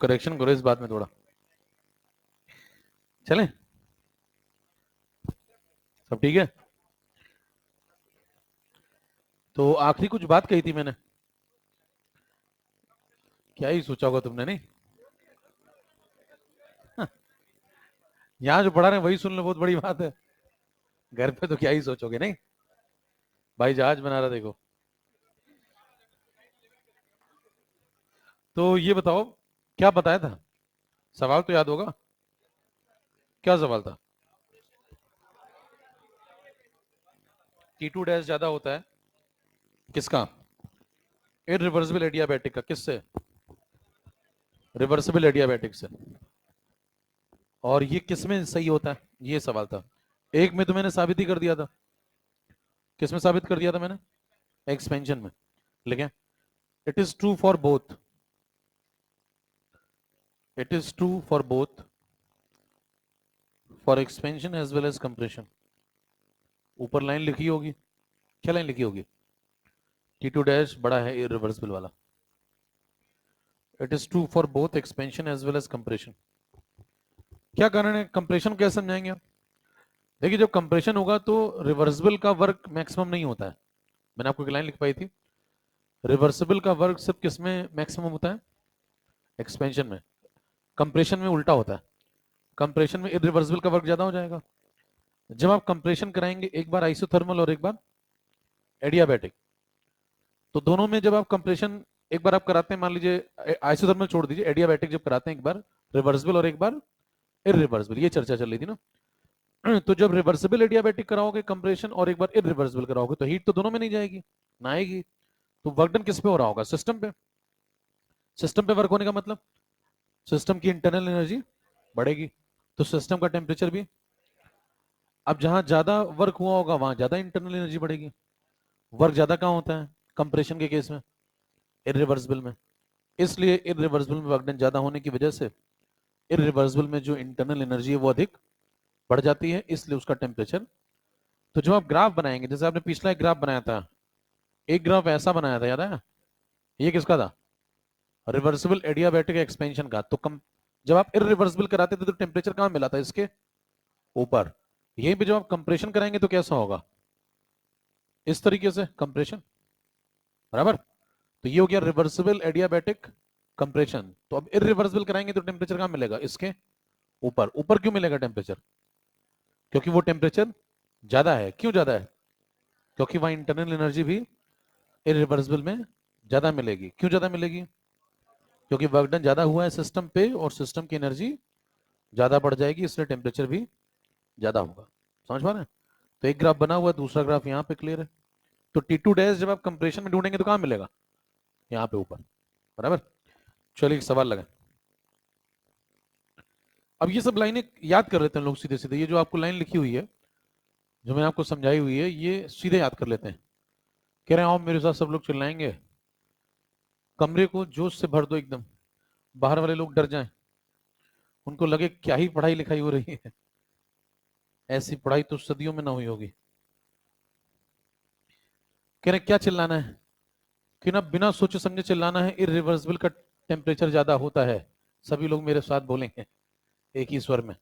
Correction करो इस बात में थोड़ा। चलें? सब ठीक है? तो आखिरी कुछ बात कही थी मैंने, क्या ही सोचा होगा तुमने, नहीं? यहाँ जो पढ़ा रहे हैं वही सुन लो, बहुत बड़ी बात है। घर पे तो क्या ही सोचोगे, नहीं? भाई जहाज बना रहा, देखो। तो ये बताओ, क्या बताया था? सवाल तो याद होगा। क्या सवाल था? T2 डैश ज्यादा होता है किसका? इरिवर्सिबल एडियाबैटिक का। किससे? रिवर्सिबल एडियाबैटिक से। और ये किसमें सही होता है, ये सवाल था। एक में तो मैंने साबित ही कर दिया था। किसमें साबित कर दिया था मैंने? एक्सपेंशन में। लिखें, it is true for both. It is true for both, for expansion as well as compression. ऊपर लाइन लिखी होगी, क्या लाइन लिखी होगी? T2 डैश बड़ा है इरिवर्सिबल वाला। It is true for both expansion as well as compression. क्या कारण है? कंप्रेशन कैसे समझाएंगे आप? देखिए, जब कंप्रेशन होगा तो रिवर्सिबल का वर्क मैक्सिमम नहीं होता है। मैंने आपको एक लाइन लिख पाई थी, रिवर्सिबल का वर्क सिर्फ किसमें मैक्सिमम होता है? एक्सपेंशन में। कंप्रेशन में उल्टा होता है, कंप्रेशन में इरिवर्सिबल का वर्क ज्यादा हो जाएगा। जब आप कंप्रेशन कराएंगे, एक बार आइसोथर्मल और एक बार एडियाबैटिक, तो दोनों में जब आप कंप्रेशन एक बार आप कराते हैं, मान लीजिए आइसोथर्मल छोड़ दीजिए, एडियाबैटिक जब कराते हैं एक बार रिवर्सिबल और एक बार इरिवर्सिबल, ये चर्चा चल रही थी ना। तो जब रिवर्सिबल एडियाबैटिक कराओगे कंप्रेशन और एक बार इरिवर्सिबल कराओगे, तो हीट तो दोनों में नहीं जाएगी ना, आएगी। तो वर्क डन किस पे हो रहा होगा? सिस्टम पे। सिस्टम पे वर्क होने का मतलब सिस्टम की इंटरनल एनर्जी बढ़ेगी, तो सिस्टम का टेम्परेचर भी। अब जहां ज्यादा वर्क हुआ होगा वहां ज्यादा इंटरनल एनर्जी बढ़ेगी। वर्क ज्यादा कहाँ होता है? कंप्रेशन के केस में, इरिवर्सिबल में। इसलिए इरिवर्सिबल में वर्क डन ज्यादा होने की वजह से इरिवर्सिबल में जो इंटरनल एनर्जी है वो अधिक बढ़ जाती है, इसलिए उसका टेम्परेचर। तो जब आप ग्राफ बनाएंगे, जैसे आपने पिछला एक ग्राफ बनाया था, एक ग्राफ ऐसा बनाया था, याद है? ये किसका था? रिवर्सिबल एडियाबैटिक एक्सपेंशन का। तो कम, जब आप इरिवर्सिबल कराते थे तो टेम्परेचर कहाँ मिला था? इसके ऊपर। यहीं पे जब आप कंप्रेशन कराएंगे तो कैसा होगा? इस तरीके से कंप्रेशन, बराबर। तो ये हो गया रिवर्सिबल एडियाबैटिक कंप्रेशन। तो अब इरिवर्सिबल कराएंगे तो टेम्परेचर कहाँ मिलेगा? इसके ऊपर। ऊपर क्यों मिलेगा टेम्परेचर? क्योंकि वो टेम्परेचर ज्यादा है। क्यों ज्यादा है? क्योंकि वहां इंटरनल एनर्जी भी इरिवर्सिबल में ज्यादा मिलेगी। क्यों ज्यादा मिलेगी? क्योंकि वर्क डन ज्यादा हुआ है सिस्टम पे और सिस्टम की एनर्जी ज्यादा बढ़ जाएगी, इसलिए टेम्परेचर भी ज्यादा होगा। समझ पा रहे हैं? तो एक ग्राफ बना हुआ है, दूसरा ग्राफ यहाँ पे क्लियर है। तो T2 डैश जब आप कंप्रेशन में ढूंढेंगे तो कहाँ मिलेगा? यहाँ पे ऊपर, बराबर। चलिए एक सवाल लगा। अब ये सब लाइनें याद कर लेते हैं लोग सीधे सीधे। ये जो आपको लाइन लिखी हुई है, जो मैंने आपको समझाई हुई है, ये सीधे याद कर लेते हैं। कह रहे हैं आओ मेरे साथ सब लोग चिल्लाएंगे, कमरे को जोश से भर दो एकदम, बाहर वाले लोग डर जाएं, उनको लगे क्या ही पढ़ाई लिखाई हो रही है, ऐसी पढ़ाई तो सदियों में ना हुई होगी। कह रहे क्या चिल्लाना है? कि ना बिना सोचे समझे चिल्लाना है, इरिवर्सिबल का टेम्परेचर ज्यादा होता है। सभी लोग मेरे साथ बोलेंगे एक ही स्वर में।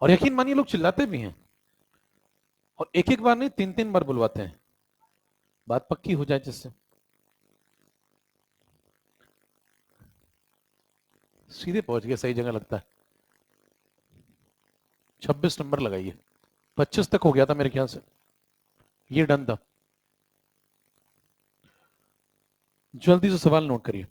और यकीन मानिए लोग चिल्लाते भी हैं, और एक एक बार नहीं, तीन तीन बार बुलवाते हैं, बात पक्की हो जाए जिससे। सीधे पहुंच गए सही जगह लगता है। 26 नंबर लगाइए, 25 तक हो गया था मेरे ख्याल से, ये डन था। जल्दी से सवाल नोट करिए।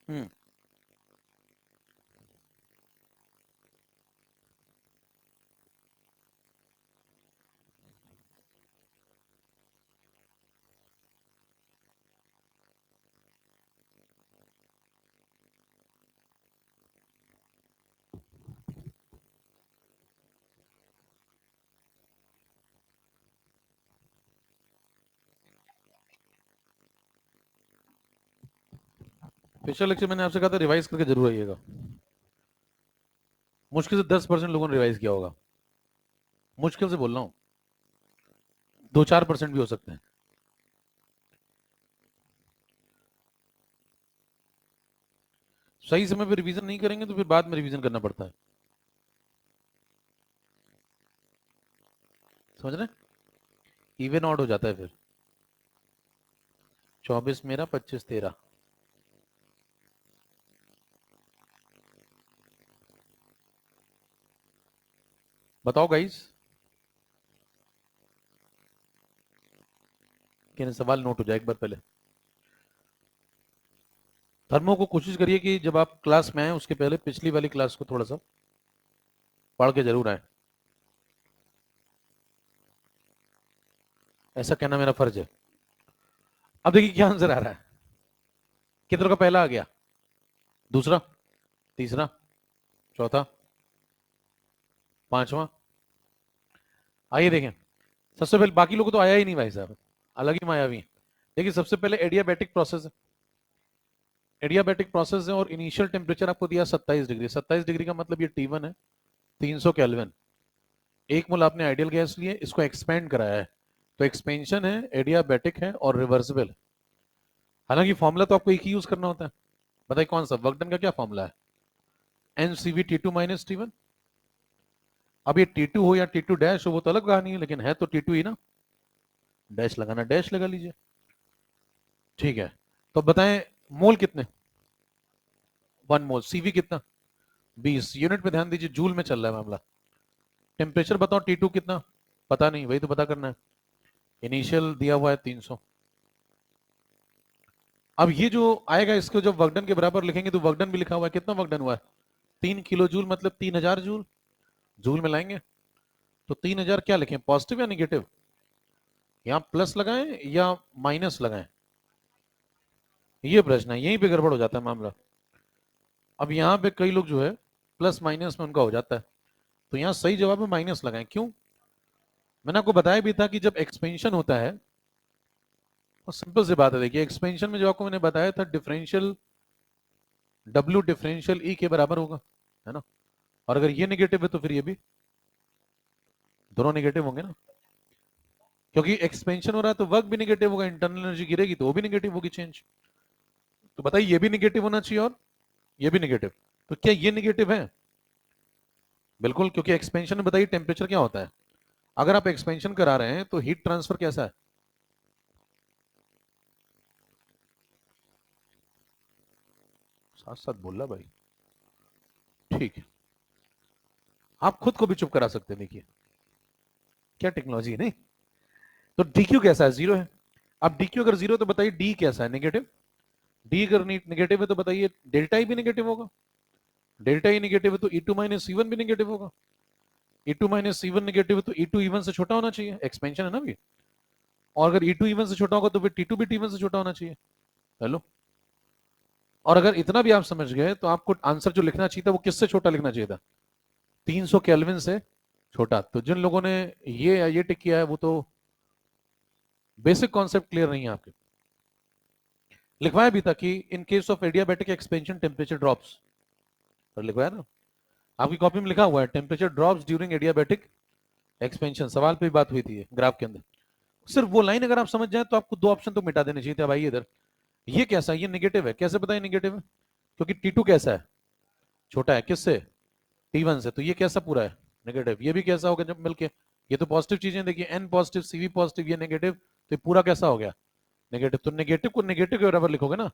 हम्म। पिछले लेक्चर मैंने आपसे कहा था रिवाइज करके जरूर आइएगा। मुश्किल से 10% लोगों ने रिवाइज किया होगा, मुश्किल से बोल रहा हूँ, 2-4% भी हो सकते हैं। सही समय पे रिवीजन नहीं करेंगे तो फिर बाद में रिवीजन करना पड़ता है, समझ रहे? इवन ऑड हो जाता है फिर, 24 मेरा 25 तेरा। बताओ गाइस, कि सवाल नोट हो जाए एक बार पहले। धर्मों को कोशिश करिए कि जब आप क्लास में आए उसके पहले पिछली वाली क्लास को थोड़ा सा पढ़ के जरूर आए, ऐसा कहना मेरा फर्ज है। अब देखिए क्या आंसर आ रहा है, कितनों का पहला आ गया, दूसरा, तीसरा, चौथा, पांचवा। आइए देखें, सबसे पहले बाकी लोगों को तो आया ही नहीं भाई साहब, अलग ही मायावी हैं। देखिए सबसे पहले एडियाबैटिक प्रोसेस है, एडियाबैटिक प्रोसेस है और इनिशियल टेम्परेचर आपको दिया 27 डिग्री। 27 डिग्री का मतलब ये T1 है, 300 केल्विन। 1 मोल आपने आइडियल गैस लिए, इसको एक्सपेंड कराया है, तो एक्सपेंशन है, एडियाबैटिक है और रिवर्सिबल है। हालांकि फॉर्मूला तो आपको एक ही यूज करना होता है, बताइए कौन सा? वर्क डन का क्या फॉर्मूला है? NCV T2 - T1। अब ये T2 हो या T2 डैश हो वो तो अलग कहानी है, लेकिन है तो T2 ही ना, डैश लगाना डैश लगा लीजिए, ठीक है। तो बताएं मोल कितने? 1 मोल। सीवी कितना? 20। यूनिट पे ध्यान दीजिए, जूल में चल रहा है मामला। टेम्परेचर बताओ T2 कितना? पता नहीं, वही तो पता करना है। इनिशियल दिया हुआ है 300। अब ये जो आएगा इसको जब वर्कडन के बराबर लिखेंगे तो वर्कडन भी लिखा हुआ है, कितना वर्कडन हुआ है? 3 किलो जूल, मतलब 3000 जूल। जूल में लाएंगे तो 3000 क्या लिखें, पॉजिटिव या निगेटिव? यहाँ प्लस लगाएं या माइनस लगाएं, ये प्रश्न है, यहीं पे गड़बड़ हो जाता है मामला। अब यहाँ पे कई लोग जो है प्लस माइनस में उनका हो जाता है, तो यहाँ सही जवाब है माइनस लगाएं। क्यों? मैंने आपको बताया भी था कि जब एक्सपेंशन होता है, और सिंपल सी बात है, देखिए एक्सपेंशन में जो आपको मैंने बताया था, डिफरेंशियल W डिफरेंशियल E के बराबर होगा, है ना? और अगर ये निगेटिव है तो फिर ये भी, दोनों निगेटिव होंगे ना, क्योंकि एक्सपेंशन हो रहा है तो वर्क भी निगेटिव होगा, इंटरनल एनर्जी गिरेगी तो वो भी निगेटिव होगी चेंज। तो बताइए ये भी निगेटिव होना चाहिए और ये भी निगेटिव, तो क्या ये निगेटिव है? बिल्कुल, क्योंकि एक्सपेंशन में बताइए टेम्परेचर क्या होता है, अगर आप एक्सपेंशन करा रहे हैं तो हीट ट्रांसफर कैसा है? साथ साथ बोल रहा भाई, ठीक है। आप खुद को भी चुप करा सकते हैं, देखिए क्या टेक्नोलॉजी है नहीं। तो DQ कैसा है? 0 है। अब DQ अगर 0 तो बताइए D कैसा है? नेगेटिव। D अगर नेगेटिव है तो बताइए डेल्टा ई भी नेगेटिव होगा। डेल्टा ई नेगेटिव है तो E2 - E1 भी नेगेटिव होगा। E2 - E1 नेगेटिव है तो E2 E1 से छोटा होना चाहिए, एक्सपेंशन है ना भी। और अगर E2 E1 से छोटा होगा तो फिर T2 भी T1 से छोटा होना चाहिए। हेलो, और अगर इतना भी आप समझ गए तो आपको आंसर जो लिखना चाहिए था वो किससे छोटा लिखना चाहिए था? 300 केल्विन से छोटा। तो जिन लोगों ने ये टिक किया है वो तो बेसिक कॉन्सेप्ट क्लियर नहीं है आपके। लिखवाया भी था कि in case of adiabatic expansion temperature drops, और लिखवाया ना, आपकी कॉपी में लिखा हुआ है temperature drops during adiabatic expansion, सवाल पे भी बात हुई थी ग्राफ के अंदर। सिर्फ वो लाइन अगर आप समझ जाए तो आपको 2 ऑप्शन तो मिटा देने चाहिए थे भाई। इधर ये कैसा है? ये नेगेटिव है, कैसे बताइए नेगेटिव है? क्योंकि T2 कैसा है? छोटा है, किससे? T1 से, तो ये कैसा पूरा है? नेगेटिव। ये भी कैसा होगा जब मिलके, ये तो पॉजिटिव चीजें, देखिए N पॉजिटिव, CV पॉजिटिव, ये नेगेटिव, तो ये पूरा कैसा हो गया? नेगेटिव। तो नेगेटिव को नेगेटिव के बराबर लिखोगे ना,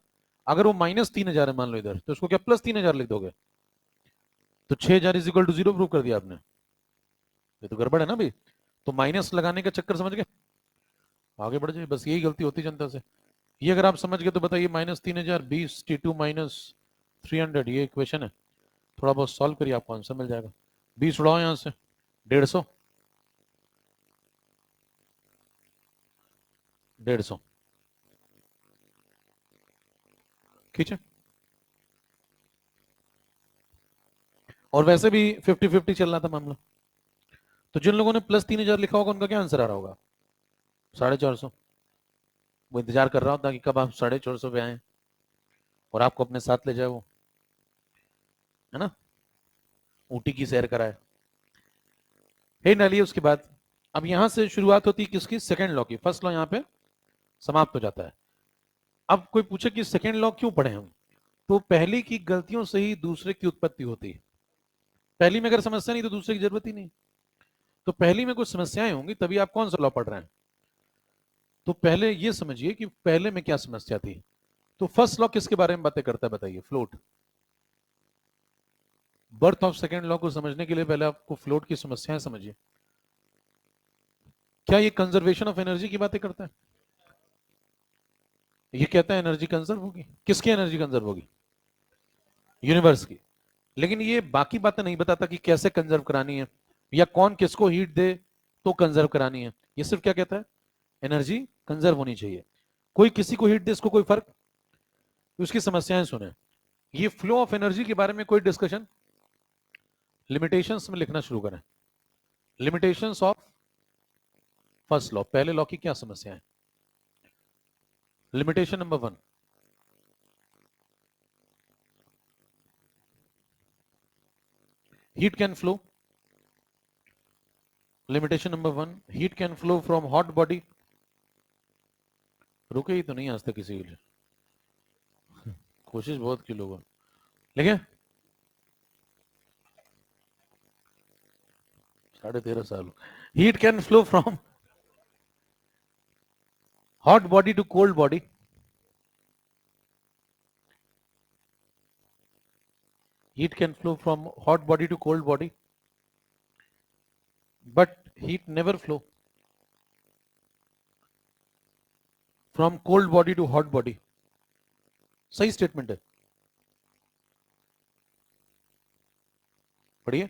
अगर वो -3000 है मान लो इधर, तो उसको क्या +3000 लिख दोगे? तो 6000 = 0 प्रूव कर दिया आपने, ये तो गड़बड़ है ना भाई। तो माइनस लगाने का चक्कर समझ गए, आगे बढ़ जाए, बस यही गलती होती जनता से। ये अगर आप समझ गए तो बताइए -3000 20 T2 -300, ये इक्वेशन है, थोड़ा बहुत सॉल्व करिए आपको आंसर मिल जाएगा। 20 उड़ाओ यहां से, 150, 150 खींचे। और वैसे भी 50-50 चल रहा था मामला, तो जिन लोगों ने +3000 लिखा होगा उनका क्या आंसर आ रहा होगा? 450। वो इंतजार कर रहा होता कि कब आप 450 पे आए। और आपको अपने साथ ले जाए वो, है ना, ऊटी की सैर कराए। हे डालिए उसके बाद अब यहां से शुरुआत होती है किसकी, सेकंड लॉ की। फर्स्ट लॉ यहां पे समाप्त हो जाता है। अब कोई पूछे कि सेकंड लॉ क्यों पढ़े हम, तो पहली की गलतियों से ही दूसरे की उत्पत्ति होती है। पहली में अगर समस्या नहीं तो दूसरे की जरूरत ही नहीं। तो पहली में कुछ समस्याएं होंगी तभी आप कौन सा लॉ पढ़ रहे हैं। तो पहले ये समझिए कि पहले में क्या समस्या थी। तो फर्स्ट लॉ किसके बारे में बातें करता है बताइए, float. Birth of second law को समझने के लिए पहले आपको फ्लोट की समस्याएं समझिए। क्या ये कंजर्वेशन ऑफ एनर्जी की बातें करता है? ये कहता है एनर्जी कंजर्व होगी। किसकी एनर्जी कंजर्व होगी? यूनिवर्स की। लेकिन ये बाकी बातें नहीं बताता कि कैसे कंजर्व करानी है या कौन किसको हीट दे तो कंजर्व करानी है। ये सिर्फ क्या कहता है, एनर्जी कंजर्व होनी चाहिए। कोई किसी को हीट दे इसको कोई फर्क, उसकी समस्याएं सुने। ये फ्लो ऑफ एनर्जी के बारे में कोई डिस्कशन, लिमिटेशंस में लिखना शुरू करें। लिमिटेशंस ऑफ फर्स्ट लॉ, पहले लॉ की क्या समस्या है। Limitation number 1, heat can flow. Limitation number 1, heat can flow from hot body. रुके ही तो नहीं आज तक किसी के लिए, कोशिश बहुत की लोगों ने, लेकिन 13.5 साल। Heat can flow from hot body to cold body. Heat can flow from hot body to cold body, but heat never flow from cold body to hot body. सही स्टेटमेंट है, पढ़िए।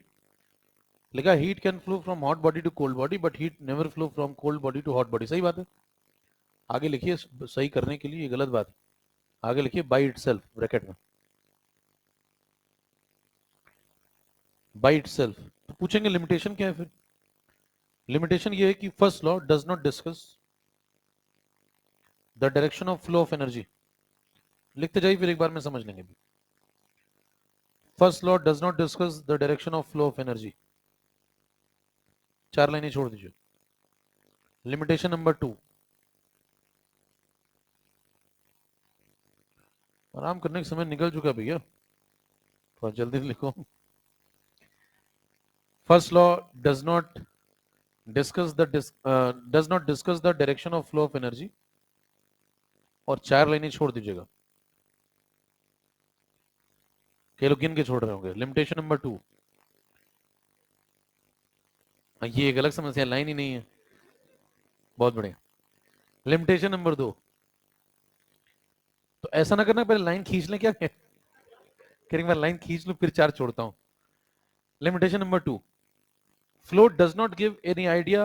लिखा heat can flow from hot body to cold body but heat never flow from cold body to hot body. सही बात है। आगे लिखिए सही करने के लिए, ये गलत बात है। आगे लिखिए बाई इटसेल्फ ब्रैकेट में, बाई इटसेल्फ। तो पूछेंगे लिमिटेशन क्या है फिर। लिमिटेशन ये है कि first law does not discuss the direction of flow of energy. लिखते जाइए फिर एक बार में समझ लेंगे। First law does not discuss the direction of flow of energy, 4 लाइनें छोड़ दीजिए। लिमिटेशन नंबर 2, आराम करने का समय निकल चुका भैया, थोड़ा जल्दी लिखो। First law does not discuss the direction of flow of energy, और 4 लाइनें छोड़ दीजिएगा। कई लोग गिन के छोड़ रहे होंगे। लिमिटेशन नंबर 2, ये एक अलग समस्या, लाइन ही नहीं है। बहुत बढ़िया। लिमिटेशन नंबर 2, तो ऐसा ना करना पहले लाइन खींच लें क्या, फिर एक बार लाइन खींच लो फिर 4 छोड़ता हूं। Limitation number 2, float does not give any idea,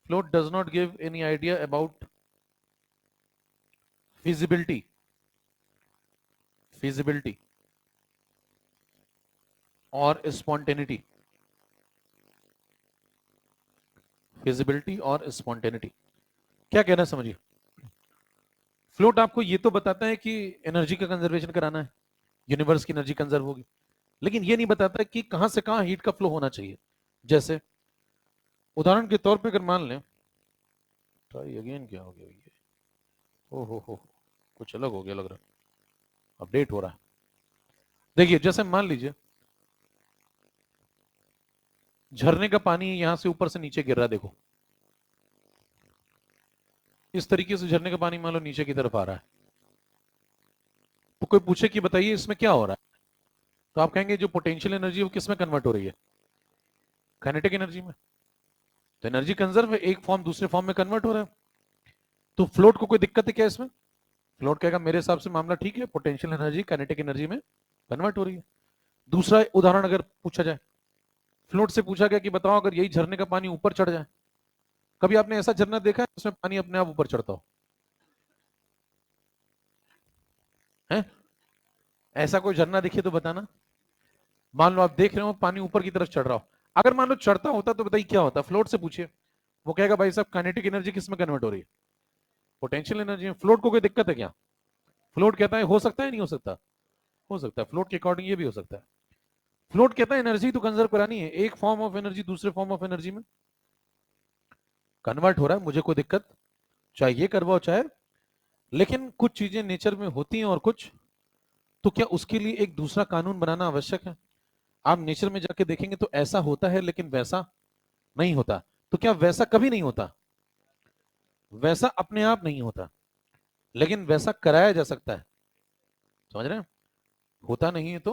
float does not give any idea about feasibility, feasibility और spontaneity, feasibility और spontaneity। क्या कहना है समझिए। फ्लोट आपको ये तो बताता है कि एनर्जी का कंजर्वेशन कराना है, यूनिवर्स की एनर्जी कंजर्व होगी, लेकिन ये नहीं बताता कि कहां से कहां हीट का फ्लो होना चाहिए। जैसे उदाहरण के तौर पे अगर मान लें, ट्राई अगेन क्या हो गया ये, हो कुछ अलग हो गया लग रहा है, अपडेट हो रहा है। देखिए जैसे मान लीजिए झरने का पानी यहां से ऊपर से नीचे गिर रहा है, देखो इस तरीके से झरने का पानी मान लो नीचे की तरफ आ रहा है। तो कोई पूछे कि बताइए इसमें क्या हो रहा है, तो आप कहेंगे जो पोटेंशियल एनर्जी है वो किस में कन्वर्ट हो रही है, काइनेटिक एनर्जी में। तो एनर्जी कंजर्व है, एक फॉर्म दूसरे फॉर्म में कन्वर्ट हो रहा है। तो फ्लोट को कोई दिक्कत है क्या इसमें? फ्लोट कहेगा मेरे हिसाब से मामला ठीक है, पोटेंशियल एनर्जी काइनेटिक एनर्जी में कन्वर्ट हो रही है। दूसरा उदाहरण अगर पूछा जाए, फ्लोट से पूछा गया कि बताओ अगर यही झरने का पानी ऊपर चढ़ जाए, कभी आपने ऐसा झरना देखा है जिसमें पानी अपने आप ऊपर चढ़ता हो है? ऐसा कोई झरना दिखे तो बताना। मान लो आप देख रहे हो पानी ऊपर की तरफ चढ़ रहा हो, अगर मान लो चढ़ता होता तो बताइए क्या होता। फ्लोट से पूछिए, वो कहेगा भाई साहब काइनेटिक एनर्जी किस में कन्वर्ट हो रही है, पोटेंशियल एनर्जी में। फ्लोट को कोई दिक्कत है क्या? फ्लोट कहता है हो सकता है नहीं हो सकता, हो सकता है, फ्लोट के अकॉर्डिंग ये भी हो सकता है। फ्लोट कहता है एनर्जी तो कंजर्व करानी है, एक फॉर्म ऑफ एनर्जी दूसरे फॉर्म ऑफ एनर्जी में कन्वर्ट हो रहा है, मुझे कोई दिक्कत चाहे ये करवाओ चाहे, लेकिन कुछ चीजें नेचर में होती हैं और कुछ, तो क्या उसके लिए एक दूसरा कानून बनाना आवश्यक है? आप नेचर में जाके देखेंगे तो ऐसा होता है लेकिन वैसा नहीं होता, तो क्या वैसा कभी नहीं होता? वैसा अपने आप नहीं होता, लेकिन वैसा कराया जा सकता है, समझ रहे हैं? होता नहीं है तो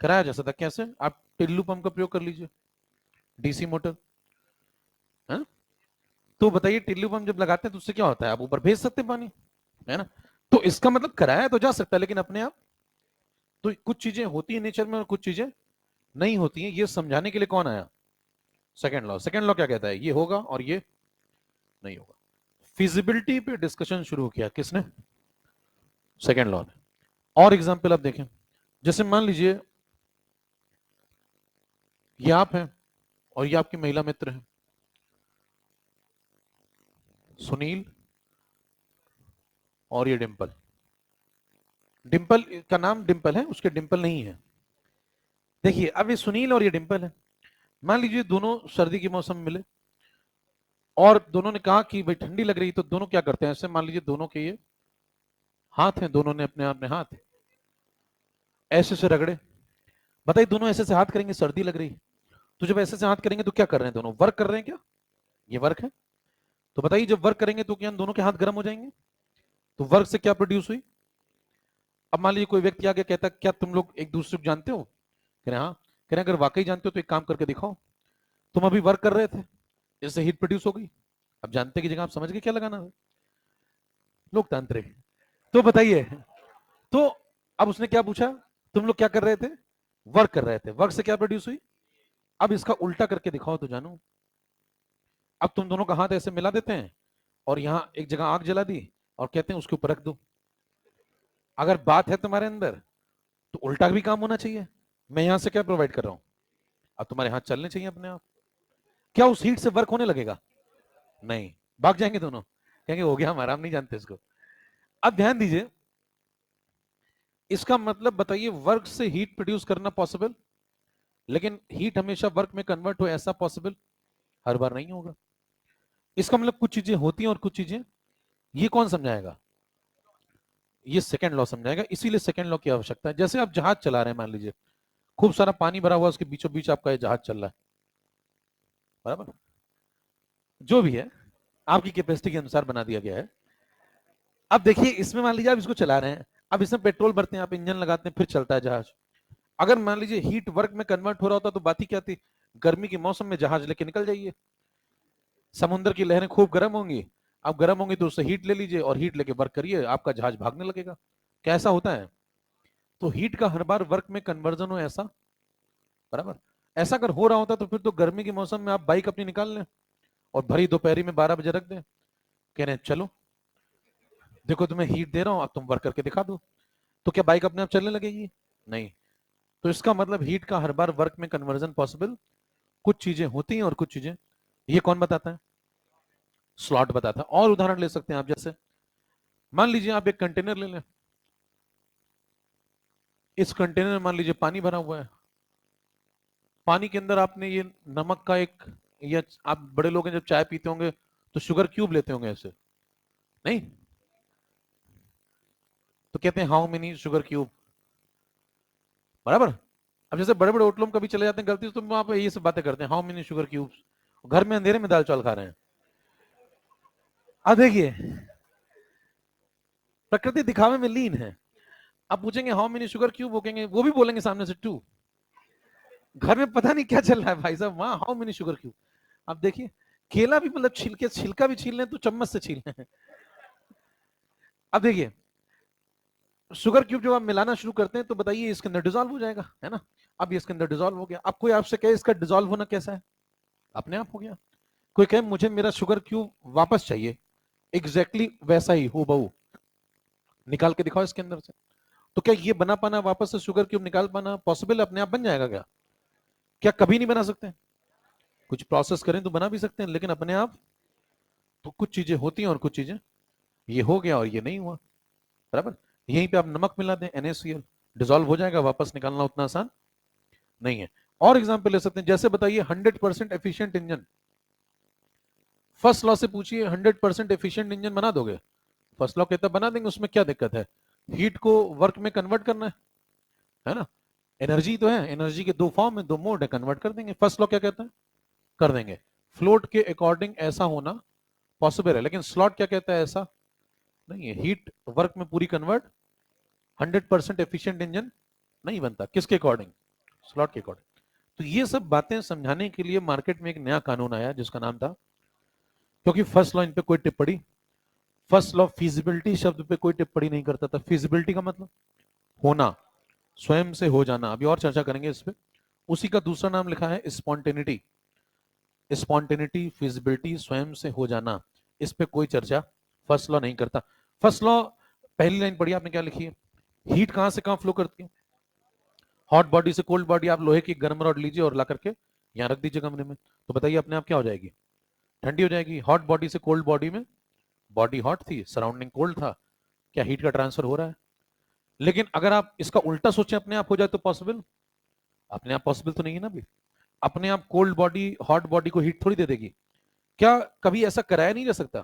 कराया जा सकता है। कैसे? आप टिल्लू पंप का प्रयोग कर लीजिए, डीसी मोटर है, तो बताइए टिल्लू पंप जब लगाते हैं तो उससे क्या होता है? आप ऊपर भेज सकते हैं पानी, है ना? तो इसका मतलब कराया तो जा सकता है लेकिन अपने आप। तो कुछ चीजें होती है नेचर में और कुछ चीजें नहीं होती हैं, ये समझाने के लिए कौन आया? Second law. सेकंड लॉ क्या कहता है? ये होगा और ये नहीं होगा। फिजिबिलिटी पे डिस्कशन शुरू किया किसने? सेकंड लॉ ने। और एग्जांपल आप देखें, जैसे मान लीजिए ये आप हैं और ये आपकी महिला मित्र है, सुनील और ये डिंपल। डिंपल का नाम डिंपल है, उसके डिंपल नहीं है। देखिए अब ये सुनील और ये डिंपल है, मान लीजिए दोनों सर्दी के मौसम में मिले और दोनों ने कहा कि भाई ठंडी लग रही, तो दोनों क्या करते हैं? ऐसे मान लीजिए दोनों के ये हाथ हैं, दोनों ने अपने अपने हाथ ऐसे से रगड़े। बताइए दोनों ऐसे से हाथ करेंगे, सर्दी लग रही, तो जब ऐसे से हाथ करेंगे तो क्या कर रहे हैं? दोनों वर्क कर रहे हैं क्या? ये वर्क है। तो बताइए जब वर्क करेंगे तो क्या दोनों के हाथ गर्म हो जाएंगे? तो वर्क से क्या प्रोड्यूस हुई? अब मान लीजिए कोई व्यक्ति आगे कहता क्या तुम लोग एक दूसरे को जानते हो? कह रहे हाँ। कह रहे अगर वाकई जानते हो तो एक काम करके दिखाओ, तुम अभी वर्क कर रहे थे, इससे हीट प्रोड्यूस हो गई। अब जानते की जगह आप समझ गए क्या लगाना है? लोकतांत्रिक। तो बताइए, तो अब उसने क्या पूछा? तुम लोग क्या कर रहे थे? वर्क कर रहे थे, वर्क से क्या प्रोड्यूस हुई? अब इसका उल्टा करके दिखाओ तो जानू। अब तुम दोनों का हाथ ऐसे मिला देते हैं और यहां एक जगह आग जला दी और कहते हैं उसके ऊपर रख दो। अगर बात है तुम्हारे अंदर तो उल्टा भी काम होना चाहिए। मैं यहां से क्या प्रोवाइड कर रहा हूं? अब तुम्हारे हाथ चलने चाहिए अपने आप। क्या उस हीट से वर्क होने लगेगा? नहीं, भाग जाएंगे दोनों, कहेंगे हो गया हमारा, हम नहीं जानते इसको। अब ध्यान दीजिए, इसका मतलब बताइए वर्क से हीट प्रोड्यूस करना पॉसिबल, लेकिन हीट हमेशा वर्क में कन्वर्ट हो ऐसा पॉसिबल हर बार नहीं होगा। इसका मतलब कुछ चीजें होती हैं और कुछ चीजें, ये कौन समझाएगा? ये सेकंड लॉ समझाएगा। इसीलिए सेकंड लॉ की आवश्यकता है। जैसे आप जहाज चला रहे हैं, मान लीजिए खूब सारा पानी भरा हुआ, उसके बीचों बीच आपका ये जहाज चल रहा है, बराबर? जो भी है आपकी कैपेसिटी के अनुसार बना दिया गया है। अब देखिए इसमें मान लीजिए आप इसको चला रहे हैं, अब इसमें पेट्रोल भरते हैं, आप इंजन लगाते हैं, फिर चलता है जहाज। अगर मान लीजिए हीट वर्क में कन्वर्ट हो रहा होता तो बात ही क्या थी? गर्मी के मौसम में जहाज लेके निकल जाइए, समुद्र की लहरें खूब गर्म होंगी, आप गर्म होंगी तो उससे हीट ले लीजिए और हीट लेके वर्क करिए, आपका जहाज भागने लगेगा। कैसा होता है? तो हीट का हर बार वर्क में कन्वर्जन हो ऐसा, बराबर? ऐसा अगर हो रहा होता तो फिर तो गर्मी के मौसम में आप बाइक अपनी निकाल लें और भरी दोपहरी में 12 बजे रख दें, कह रहे हैं चलो देखो तुम्हें हीट दे रहा हूं, अब तुम वर्क करके दिखा दो। तो क्या बाइक अपने आप चलने लगेगी? नहीं। तो इसका मतलब हीट का हर बार वर्क में कन्वर्जन पॉसिबल कुछ चीजें होती हैं और कुछ चीजें, ये कौन बताता है? स्लॉट बताता है। और उदाहरण ले सकते हैं आप, जैसे मान लीजिए आप एक कंटेनर ले लें, इस कंटेनर में मान लीजिए पानी भरा हुआ है, पानी के अंदर आपने ये नमक का एक, या आप बड़े लोग हैं जब चाय पीते होंगे तो शुगर क्यूब लेते होंगे ऐसे, नहीं? तो कहते हैं हाउ मेनी शुगर क्यूब, बराबर? अब जैसे बड़े बड़े होटलों में कभी चले जाते हैं गलती से, तो वहां पे ये सब बातें करते हैं हाउ मेनी शुगर क्यूब्स, घर में अंधेरे में दाल चावल खा रहे हैं। अब देखिए प्रकृति दिखावे में लीन है। आप पूछेंगे हाउ मेनी शुगर क्यूब, वो कहेंगे, वो भी बोलेंगे सामने से टू। घर में पता नहीं क्या चल रहा है भाई साहब, वहां हाउ मेनी शुगर क्यूब। अब देखिए केला भी मतलब छिलके, छिलका भी छील लें तो चम्मच से छील लें। अब देखिए शुगर क्यूब जब आप मिलाना शुरू करते हैं तो बताइए इसके अंदर डिजोल्व हो जाएगा, है ना? अब ये इसके अंदर डिजोल्व हो गया, अब कोई आपसे कहे इसका डिजोल्व होना कैसा है? अपने आप हो गया। कोई कहे मुझे मेरा शुगर क्यूब वापस चाहिए, एग्जैक्टली वैसा ही हो बहू, निकाल के दिखाओ इसके अंदर से। तो क्या ये बना पाना, वापस से शुगर क्यूब निकाल पाना पॉसिबल? अपने आप बन जाएगा क्या? क्या कभी नहीं बना सकते? कुछ प्रोसेस करें तो बना भी सकते हैं, लेकिन अपने आप तो कुछ चीजें होती हैं और कुछ चीजें, ये हो गया और ये नहीं हुआ, बराबर? यहीं पे आप नमक मिला दें, NaCl, डिजोल्व हो जाएगा, वापस निकालना उतना आसान नहीं है। और एग्जाम्पल ले सकते हैं, जैसे बताइए 100% एफिशिएंट इंजन, फर्स्ट लॉ से पूछिए 100% एफिशिएंट इंजन बना दोगे? फर्स्ट लॉ कहता है बना देंगे, उसमें क्या दिक्कत है? हीट को वर्क में कन्वर्ट करना है ना? एनर्जी तो है, एनर्जी के दो फॉर्म है, दो मोड है, कन्वर्ट कर देंगे। फर्स्ट लॉ क्या कहता है? कर देंगे। फ्लोट के अकॉर्डिंग ऐसा होना पॉसिबल है, लेकिन स्लॉट क्या कहता है? ऐसा नहीं है। हीट वर्क में पूरी कन्वर्ट 100% एफिशिएंट इंजन नहीं बनता। किसके अकॉर्डिंग? स्लॉट के अकॉर्डिंग। तो ये सब बातें समझाने के लिए मार्केट में एक नया कानून आया जिसका नाम था, क्योंकि फर्स्ट लॉ इन पे कोई टिप्पणी, फर्स्ट लॉ फिजिबिलिटी शब्द पे कोई टिप्पणी नहीं करता था। फिजिबिलिटी का मतलब होना, स्वयं से हो जाना, अभी और चर्चा करेंगे इस पे। उसी का दूसरा नाम लिखा है स्पॉन्टेनिटी। स्पॉन्टेनिटी, फिजिबिलिटी, स्वयं से हो जाना, इस पे कोई चर्चा फर्स्ट लॉ नहीं करता। फर्स्ट लॉ पहली लाइन पढ़ी आपने, क्या लिखी है? हीट कहां से कहां फ्लो करती है? हॉट बॉडी से कोल्ड बॉडी। आप लोहे की गर्म रॉड लीजिए और ला करके यहाँ रख दीजिए कमरे में, तो बताइए अपने आप क्या हो जाएगी? ठंडी हो जाएगी। हॉट बॉडी से कोल्ड बॉडी में, बॉडी हॉट थी, सराउंडिंग कोल्ड था, क्या हीट का ट्रांसफर हो रहा है? लेकिन अगर आप इसका उल्टा सोचें, अपने आप हो जाए तो पॉसिबल? अपने आप पॉसिबल तो नहीं है ना अभी। अपने आप कोल्ड बॉडी हॉट बॉडी को हीट थोड़ी दे देगी। क्या कभी ऐसा कराया नहीं जा सकता?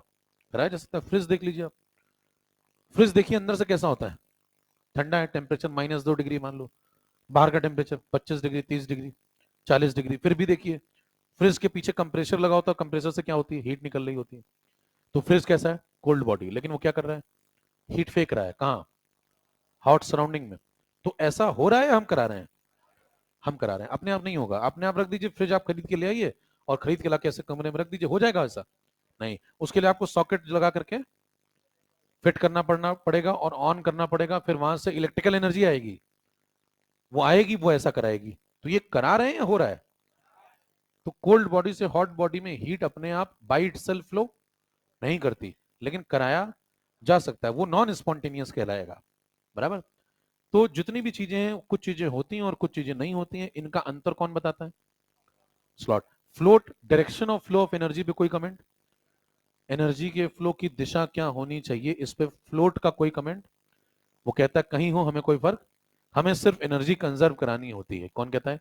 कराया जा सकता है। फ्रिज देख लीजिए आप, फ्रिज देखिए अंदर से कैसा होता है, ठंडा है, टेम्परेचर -2 डिग्री मान लो, बाहर का टेम्परेचर 25 डिग्री, 30 डिग्री, 40 डिग्री, फिर भी देखिए फ्रिज के पीछे कंप्रेसर लगा होता है, कंप्रेसर से क्या होती है? हीट निकल रही होती है। तो फ्रिज कैसा है? कोल्ड बॉडी, लेकिन वो क्या कर रहा है? हीट फेंक रहा है। कहाँ? हॉट सराउंडिंग में। तो ऐसा हो रहा है, हम करा रहे हैं? हम करा रहे हैं। अपने आप नहीं होगा। अपने आप रख दीजिए, फ्रिज आप खरीद के ले आइए और खरीद के लाके ऐसे कमरे में रख दीजिए, हो जाएगा ऐसा? नहीं। उसके लिए आपको सॉकेट लगा करके फिट करना पड़ेगा और ऑन करना पड़ेगा, फिर वहां से इलेक्ट्रिकल एनर्जी आएगी, वो आएगी, वो ऐसा कराएगी। तो ये करा रहे हैं या हो रहा है? तो कोल्ड बॉडी से हॉट बॉडी में हीट अपने आप बाई इटसेल्फ फ्लो नहीं करती, लेकिन कराया जा सकता है, वो नॉन स्पॉन्टेनियस कहलाएगा। बराबर? तो जितनी भी चीजें हैं, कुछ चीजें होती हैं और कुछ चीजें नहीं होती हैं, इनका अंतर कौन बताता है? Slot. Float, direction of flow of energy पे कोई कमेंट? एनर्जी के फ्लो की दिशा क्या होनी चाहिए, इस पे फ्लोट का कोई कमेंट? वो कहता है कहीं हो हमें कोई फर्क, हमें सिर्फ एनर्जी कंजर्व करानी होती है। कौन कहता है?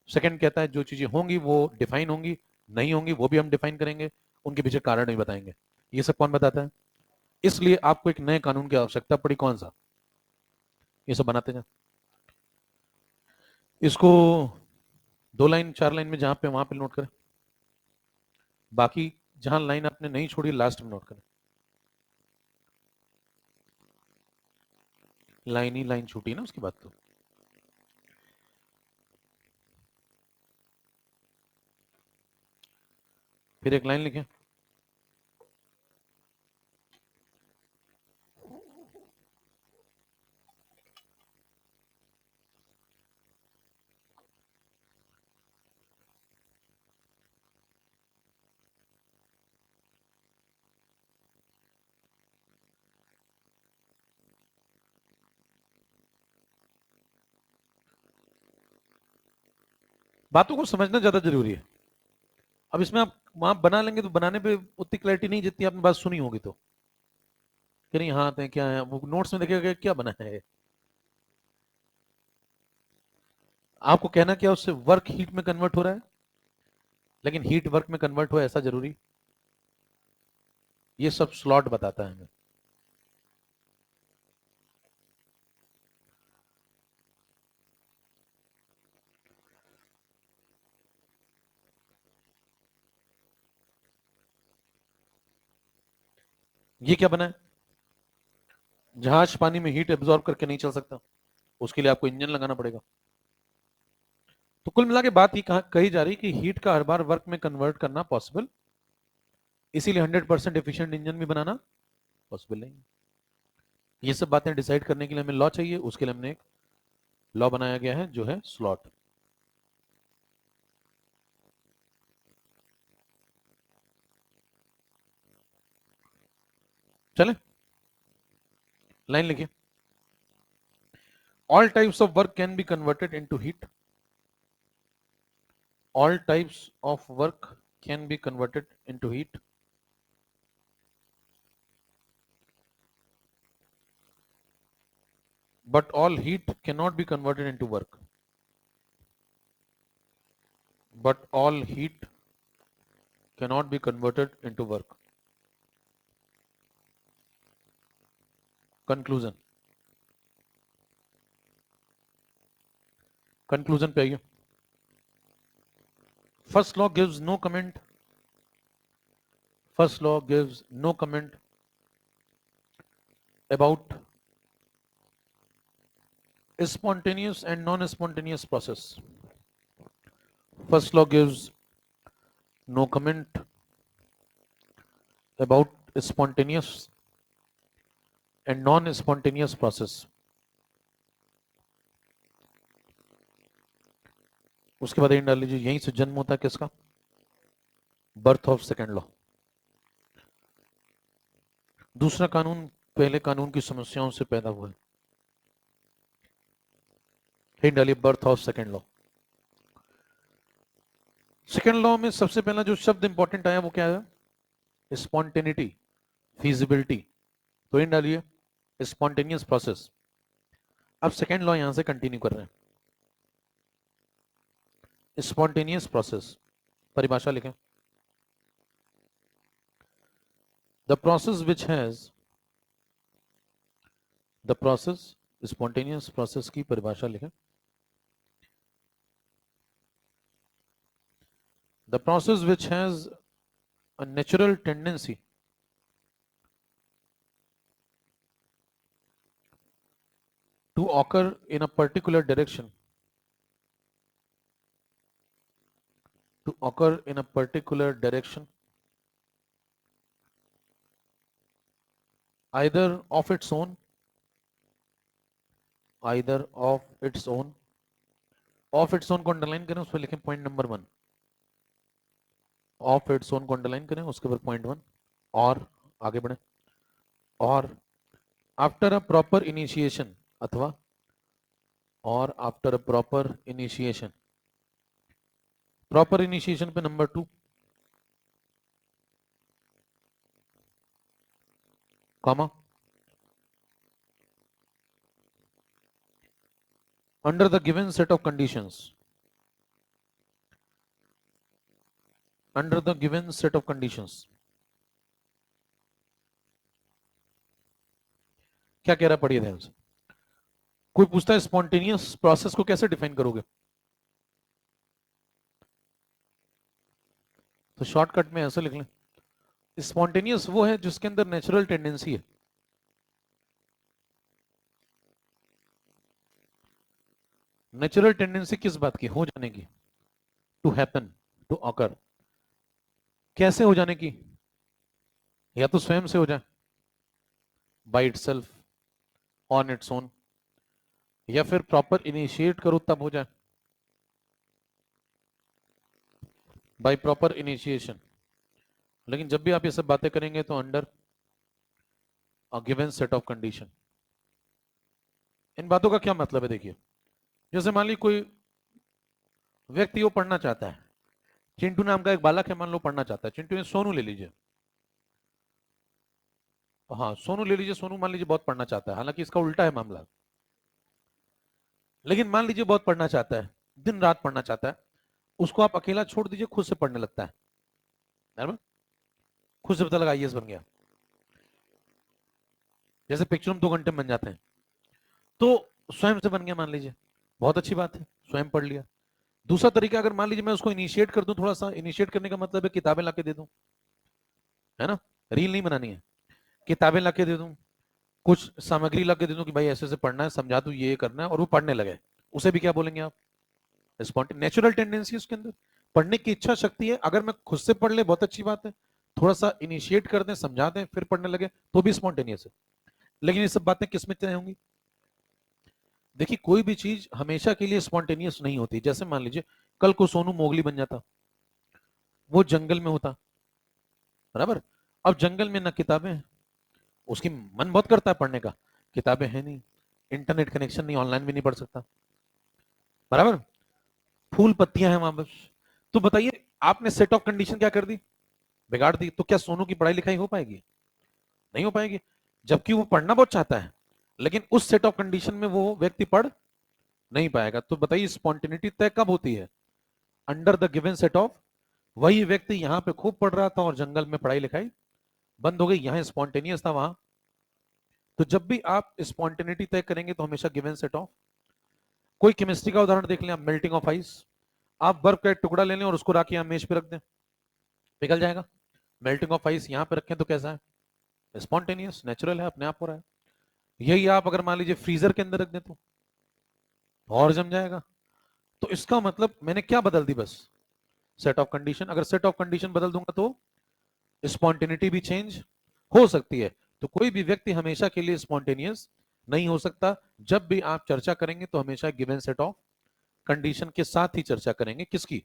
सेकंड कहता है जो चीजें होंगी वो डिफाइन होंगी, नहीं होंगी वो भी हम डिफाइन करेंगे, उनके पीछे कारण भी बताएंगे। ये सब कौन बताता है? इसलिए आपको एक नए कानून की आवश्यकता पड़ी। कौन सा? ये सब बनाते जाए। इसको 2 लाइन 4 लाइन में जहां पे वहां पे नोट करें, बाकी जहां लाइन आपने नहीं छोड़ी लास्ट में नोट करें। लाइन ही लाइन छूटी ना उसके बाद तो। फिर एक लाइन लिखें, बातों को समझना ज्यादा जरूरी है। अब इसमें आप वहां बना लेंगे तो बनाने पे उतनी क्लैरिटी नहीं जितनी आपने बात सुनी होगी, तो कि नहीं हाँ आते क्या है, वो नोट्स में देखेगा क्या बना है। आपको कहना क्या, उससे वर्क हीट में कन्वर्ट हो रहा है, लेकिन हीट वर्क में कन्वर्ट हो ऐसा जरूरी? ये सब स्लॉट बताता है हमें। ये क्या बना है? जहाज पानी में हीट एब्जॉर्ब करके नहीं चल सकता, उसके लिए आपको इंजन लगाना पड़ेगा। तो कुल मिला के बात ये कही जा रही कि हीट का हर बार वर्क में कन्वर्ट करना पॉसिबल, इसीलिए 100% एफिशिएंट इंजन भी बनाना पॉसिबल नहीं। ये सब बातें डिसाइड करने के लिए हमें लॉ चाहिए, उसके लिए हमने एक लॉ बनाया गया है जो है स्लॉट। चले, लाइन लिखिए। All types of work can be converted into heat. All types of work can be converted into heat. but all heat cannot be converted into work. But all heat cannot be converted into work. Conclusion. Conclusion पे आइए. First law gives no comment. First law gives no comment about spontaneous and non-spontaneous process. First law gives no comment about spontaneous and non-spontaneous process. उसके बाद इन डाल लीजिए, यहीं से जन्म होता है किसका? Birth of second law. दूसरा कानून पहले कानून की समस्याओं से पैदा हुआ है. हिंट डालिए, birth of second law. Second law में सबसे पहला जो शब्द इंपॉर्टेंट आया वो क्या है? Spontaneity, feasibility. तो हिंट डालिए, स्पॉन्टेनियस प्रोसेस. अब सेकेंड लॉ यहां से कंटिन्यू कर रहे हैं. स्पॉन्टेनियस प्रोसेस, परिभाषा लिखें. The process which has, the process, spontaneous process की परिभाषा लिखें. The process which has a natural tendency to occur in a particular direction, to occur in a particular direction, either of its own, either of its own. Of its own को underline करें, उस पर लिखें point number 1. Of its own को underline करें, उसके बाद point 1. और आगे बढ़े. और आफ्टर अ प्रॉपर इनिशिएशन, अथवा और after a proper initiation. Proper initiation पे नंबर 2, comma, under the given set of conditions, under the given set of conditions. क्या कह रहा है, पढ़िए ध्यान से. कोई पूछता है स्पॉन्टेनियस प्रोसेस को कैसे डिफाइन करोगे, तो शॉर्टकट में ऐसे लिख लें, स्पॉन्टेनियस वो है जिसके अंदर नेचुरल टेंडेंसी है. नेचुरल टेंडेंसी किस बात की? हो जाने की. To happen, to occur. कैसे हो जाने की? या तो स्वयं से हो जाए, by itself, on its own, या फिर प्रॉपर इनिशिएट करो तब हो जाए, बाय प्रॉपर इनिशिएशन. लेकिन जब भी आप ये सब बातें करेंगे तो under a given set of condition. इन बातों का क्या मतलब है? देखिए, जैसे मान लीजिए कोई व्यक्ति वो पढ़ना चाहता है. चिंटू नाम का एक बालक है, मान लो पढ़ना चाहता है. चिंटू, सोनू ले लीजिए. हाँ, सोनू ले लीजिए. सोनू मान लीजिए बहुत पढ़ना चाहता है, हालांकि इसका उल्टा है मामला. लेकिन मान लीजिए बहुत पढ़ना चाहता है, दिन रात पढ़ना चाहता है. उसको आप अकेला छोड़ दीजिए, खुद से पढ़ने लगता है. बराबर? खुद से पता लगा आईएएस बन गया. जैसे पिक्चर में 2 घंटे में बन जाते हैं, तो स्वयं से बन गया मान लीजिए. बहुत अच्छी बात है, स्वयं पढ़ लिया. दूसरा तरीका, अगर मान लीजिए मैं उसको इनिशिएट कर दूं, थोड़ा सा इनिशिएट करने का मतलब है किताबें लाके दे दूं, है ना. रील नहीं बनानी है, किताबें लाके दे दूं, कुछ सामग्री लाके दे दूं कि भाई ऐसे ऐसे पढ़ना है, समझा दूं ये करना है, और वो पढ़ने लगे. उसे भी क्या बोलेंगे आप? नेचुरल टेंडेंसी उसके अंदर, पढ़ने की इच्छा शक्ति है. अगर मैं खुद से पढ़ ले बहुत अच्छी बात है, थोड़ा सा इनिशिएट कर दें, समझा दें, फिर पढ़ने लगे, तो भी स्पॉन्टेनियस है. लेकिन ये सब बातें किस में तय होंगी? देखिए, कोई भी चीज हमेशा के लिए स्पॉन्टेनियस नहीं होती. जैसे मान लीजिए कल को सोनू मोगली बन जाता, वो जंगल में होता, बराबर. अब जंगल में ना किताबें हैं, उसकी मन बहुत करता है पढ़ने का, किताबें हैं नहीं, इंटरनेट कनेक्शन नहीं, ऑनलाइन भी नहीं पढ़ सकता, बराबर. फूल पत्तियां हैं वहां बस. तो बताइए, आपने सेट ऑफ कंडीशन क्या कर दी? बिगाड़ दी. तो क्या सोनू की पढ़ाई लिखाई हो पाएगी? नहीं हो पाएगी. जबकि वो पढ़ना बहुत चाहता है, लेकिन उस सेट ऑफ कंडीशन में वो व्यक्ति पढ़ नहीं पाएगा। तो बताइए स्पॉन्टेनिटी तय कब होती है? Under the given set of. वही व्यक्ति यहां पे खूब पढ़ रहा था और जंगल में पढ़ाई लिखाई बंद हो गई, यहां स्पॉन्टेनियस था वहां। तो जब भी आप स्पॉन्टेनिटी तय करेंगे तो हमेशा गिवन सेट ऑफ। कोई केमिस्ट्री का उदाहरण देख लें आप, मेल्टिंग ऑफ आइस। आप बर्फ का एक टुकड़ा ले लें और उसको राखी यहां मेज पे रख दें, पिघल जाएगा। मेल्टिंग ऑफ आइस यहां पे रखें तो कैसा है? स्पॉन्टेनियस, नेचुरल है, अपने आप हो रहा है। यही आप अगर मान लीजिए फ्रीजर के अंदर रख दें तो और जम जाएगा। तो इसका मतलब मैंने क्या बदल दी? बस सेट ऑफ कंडीशन। अगर सेट ऑफ कंडीशन बदल दूंगा तो स्पॉन्टेनिटी भी चेंज हो सकती है। तो कोई भी व्यक्ति हमेशा के लिए स्पॉन्टेनियस नहीं हो सकता। जब भी आप चर्चा करेंगे तो हमेशा गिवन सेट ऑफ कंडीशन के साथ ही चर्चा करेंगे। किसकी?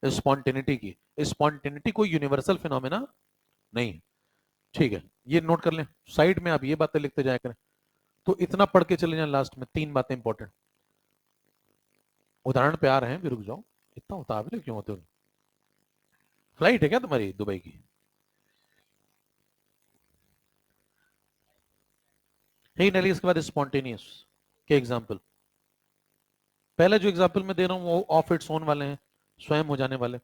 स्पॉन्टेनिटी की। स्पॉन्टेनिटी कोई यूनिवर्सल फिनोमेना नहीं। ठीक है, ये नोट कर लें, साइड में आप ये बातें लिखते जाया करें। तो इतना पढ़ के चले जाएं, लास्ट में 3 बातें इंपॉर्टेंट। उदाहरण पे आ रहे हैं, भी रुक जाओ, इतना उतावले क्यों होते हो? फ्लाइट है क्या तुम्हारी दुबई की? यही नहीं, इसके बाद स्पॉन्टेनियस के एग्जाम्पल। पहले जो एग्जाम्पल मैं दे रहा हूं वो ऑफ इट्स ओन वाले हैं, स्वयं हो जाने वाले।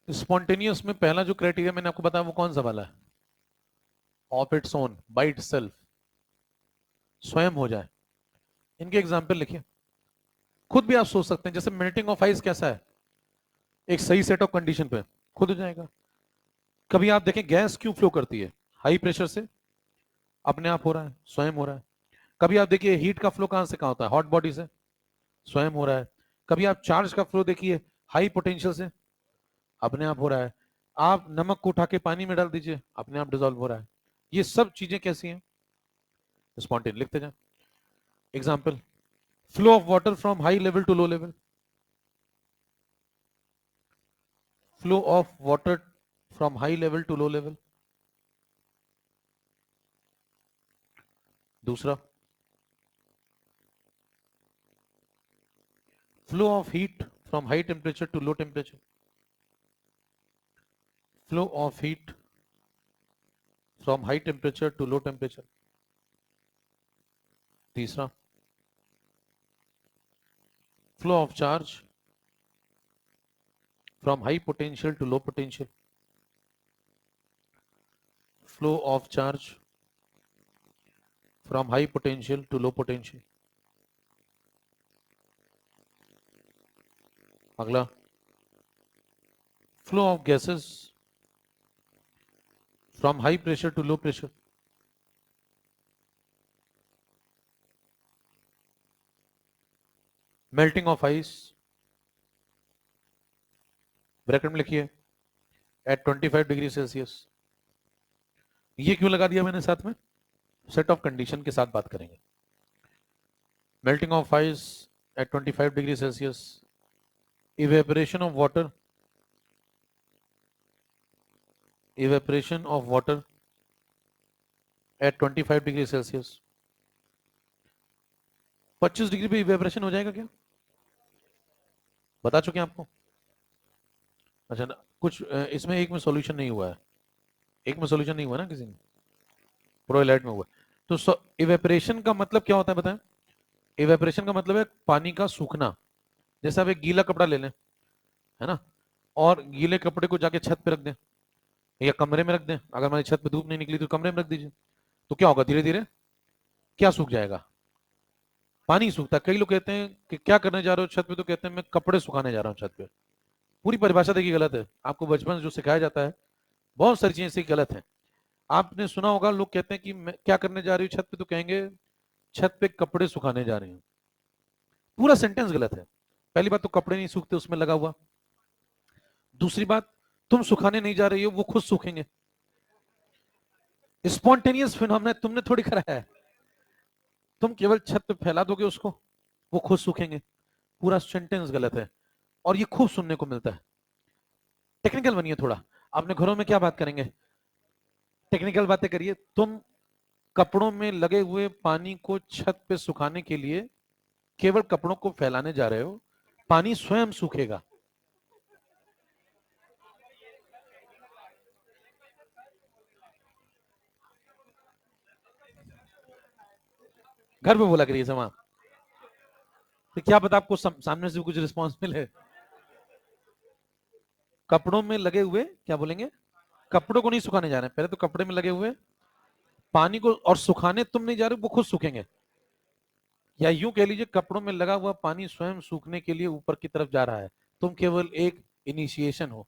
स्पॉन्टेनियस में पहला जो क्राइटेरिया मैंने आपको बताया वो कौन सा वाला है? Of its own, by itself, स्वयं हो जाए। इनके एग्जाम्पल लिखिए, खुद भी आप सोच सकते हैं। जैसे मेल्टिंग ऑफ आइस कैसा है? एक सही सेट ऑफ कंडीशन पे खुद हो जाएगा। कभी आप देखें गैस क्यों फ्लो करती है? हाई प्रेशर से अपने आप हो रहा है, स्वयं हो रहा है। कभी आप देखिए हीट का फ्लो कहां से कहां होता है? हॉट बॉडी से, स्वयं हो रहा है। कभी आप चार्ज का फ्लो देखिए हाई पोटेंशियल से, अपने आप हो रहा है। आप नमक को उठा के पानी में डाल दीजिए, अपने आप डिजोल्व हो रहा है। ये सब चीजें कैसी हैं? स्पॉन्टेन। लिखते जाए example, flow of water from high level to low level. Flow of water from high level to low level. दूसरा, flow of heat from high temperature to low temperature. Flow of heat from high temperature to low temperature. तीसरा, flow of charge from high potential to low potential. Flow of charge from high potential to low potential. अगला, flow of gases from high pressure to low pressure. Melting of ice, bracket में लिखिए, eight 25 degree Celsius. ये क्यों लगा दिया मैंने साथ में? सेट ऑफ कंडीशन के साथ बात करेंगे। Melting of ice eight 25 degree Celsius, evaporation of water, evaporation of water at 25 degree Celsius. 25 degree पे इवेपोरेशन हो जाएगा क्या? बता चुके हैं आपको। अच्छा ना, कुछ इसमें एक में सॉल्यूशन नहीं हुआ है। एक में सॉल्यूशन नहीं हुआ ना किसी में, प्रोलाइट में हुआ। तो इवेपोरेशन का मतलब क्या होता है बताएं? इवेपोरेशन का मतलब है पानी का सूखना। जैसे आप एक गीला कपड़ा ले लें, है ना, और गीले कपड़े को जाके छत पे रख दें या कमरे में रख दें। अगर हमारी छत पे धूप नहीं निकली तो कमरे में रख दीजिए। तो क्या होगा? धीरे धीरे क्या सूख जाएगा? पानी सूखता है। कई लोग कहते हैं कि क्या करने जा रहे हो छत पे, तो कहते हैं मैं कपड़े सुखाने जा रहा हूँ छत पे। पूरी परिभाषा देखिए गलत है। आपको बचपन से जो सिखाया जाता है बहुत सारी चीजें ऐसी गलत है। आपने सुना होगा लोग कहते हैं कि मैं क्या करने जा रही हूँ छत पे, तो कहेंगे छत पे कपड़े सुखाने जा रही हूँ। पूरा सेंटेंस गलत है। पहली बात तो कपड़े नहीं सूखते उसमें लगा हुआ। दूसरी बात, तुम सुखाने नहीं जा रही हो, वो खुद सूखेंगे। स्पॉन्टेनियस फिनोमेना तुमने थोड़ी कराया है। तुम केवल छत पे फैला दोगे उसको, वो खुद सूखेंगे। पूरा सेंटेंस गलत है और ये खूब सुनने को मिलता है। टेक्निकल बनिए थोड़ा। अपने घरों में क्या बात करेंगे? टेक्निकल बातें करिए। तुम कपड़ों में लगे हुए पानी को छत पे सुखाने के लिए केवल कपड़ों को फैलाने जा रहे हो, पानी स्वयं सूखेगा। घर पे बोला करिए समा, तो क्या पता आपको सामने से कुछ रिस्पॉन्स मिले। कपड़ों में लगे हुए क्या बोलेंगे? कपड़ों को नहीं सुखाने जा रहे हैं, पहले तो कपड़े में लगे हुए पानी को, और सुखाने तुम नहीं जा रहे, वो खुद सूखेंगे। या यूं कह लीजिए कपड़ों में लगा हुआ पानी स्वयं सूखने के लिए ऊपर की तरफ जा रहा है, तुम केवल एक इनिशिएशन हो।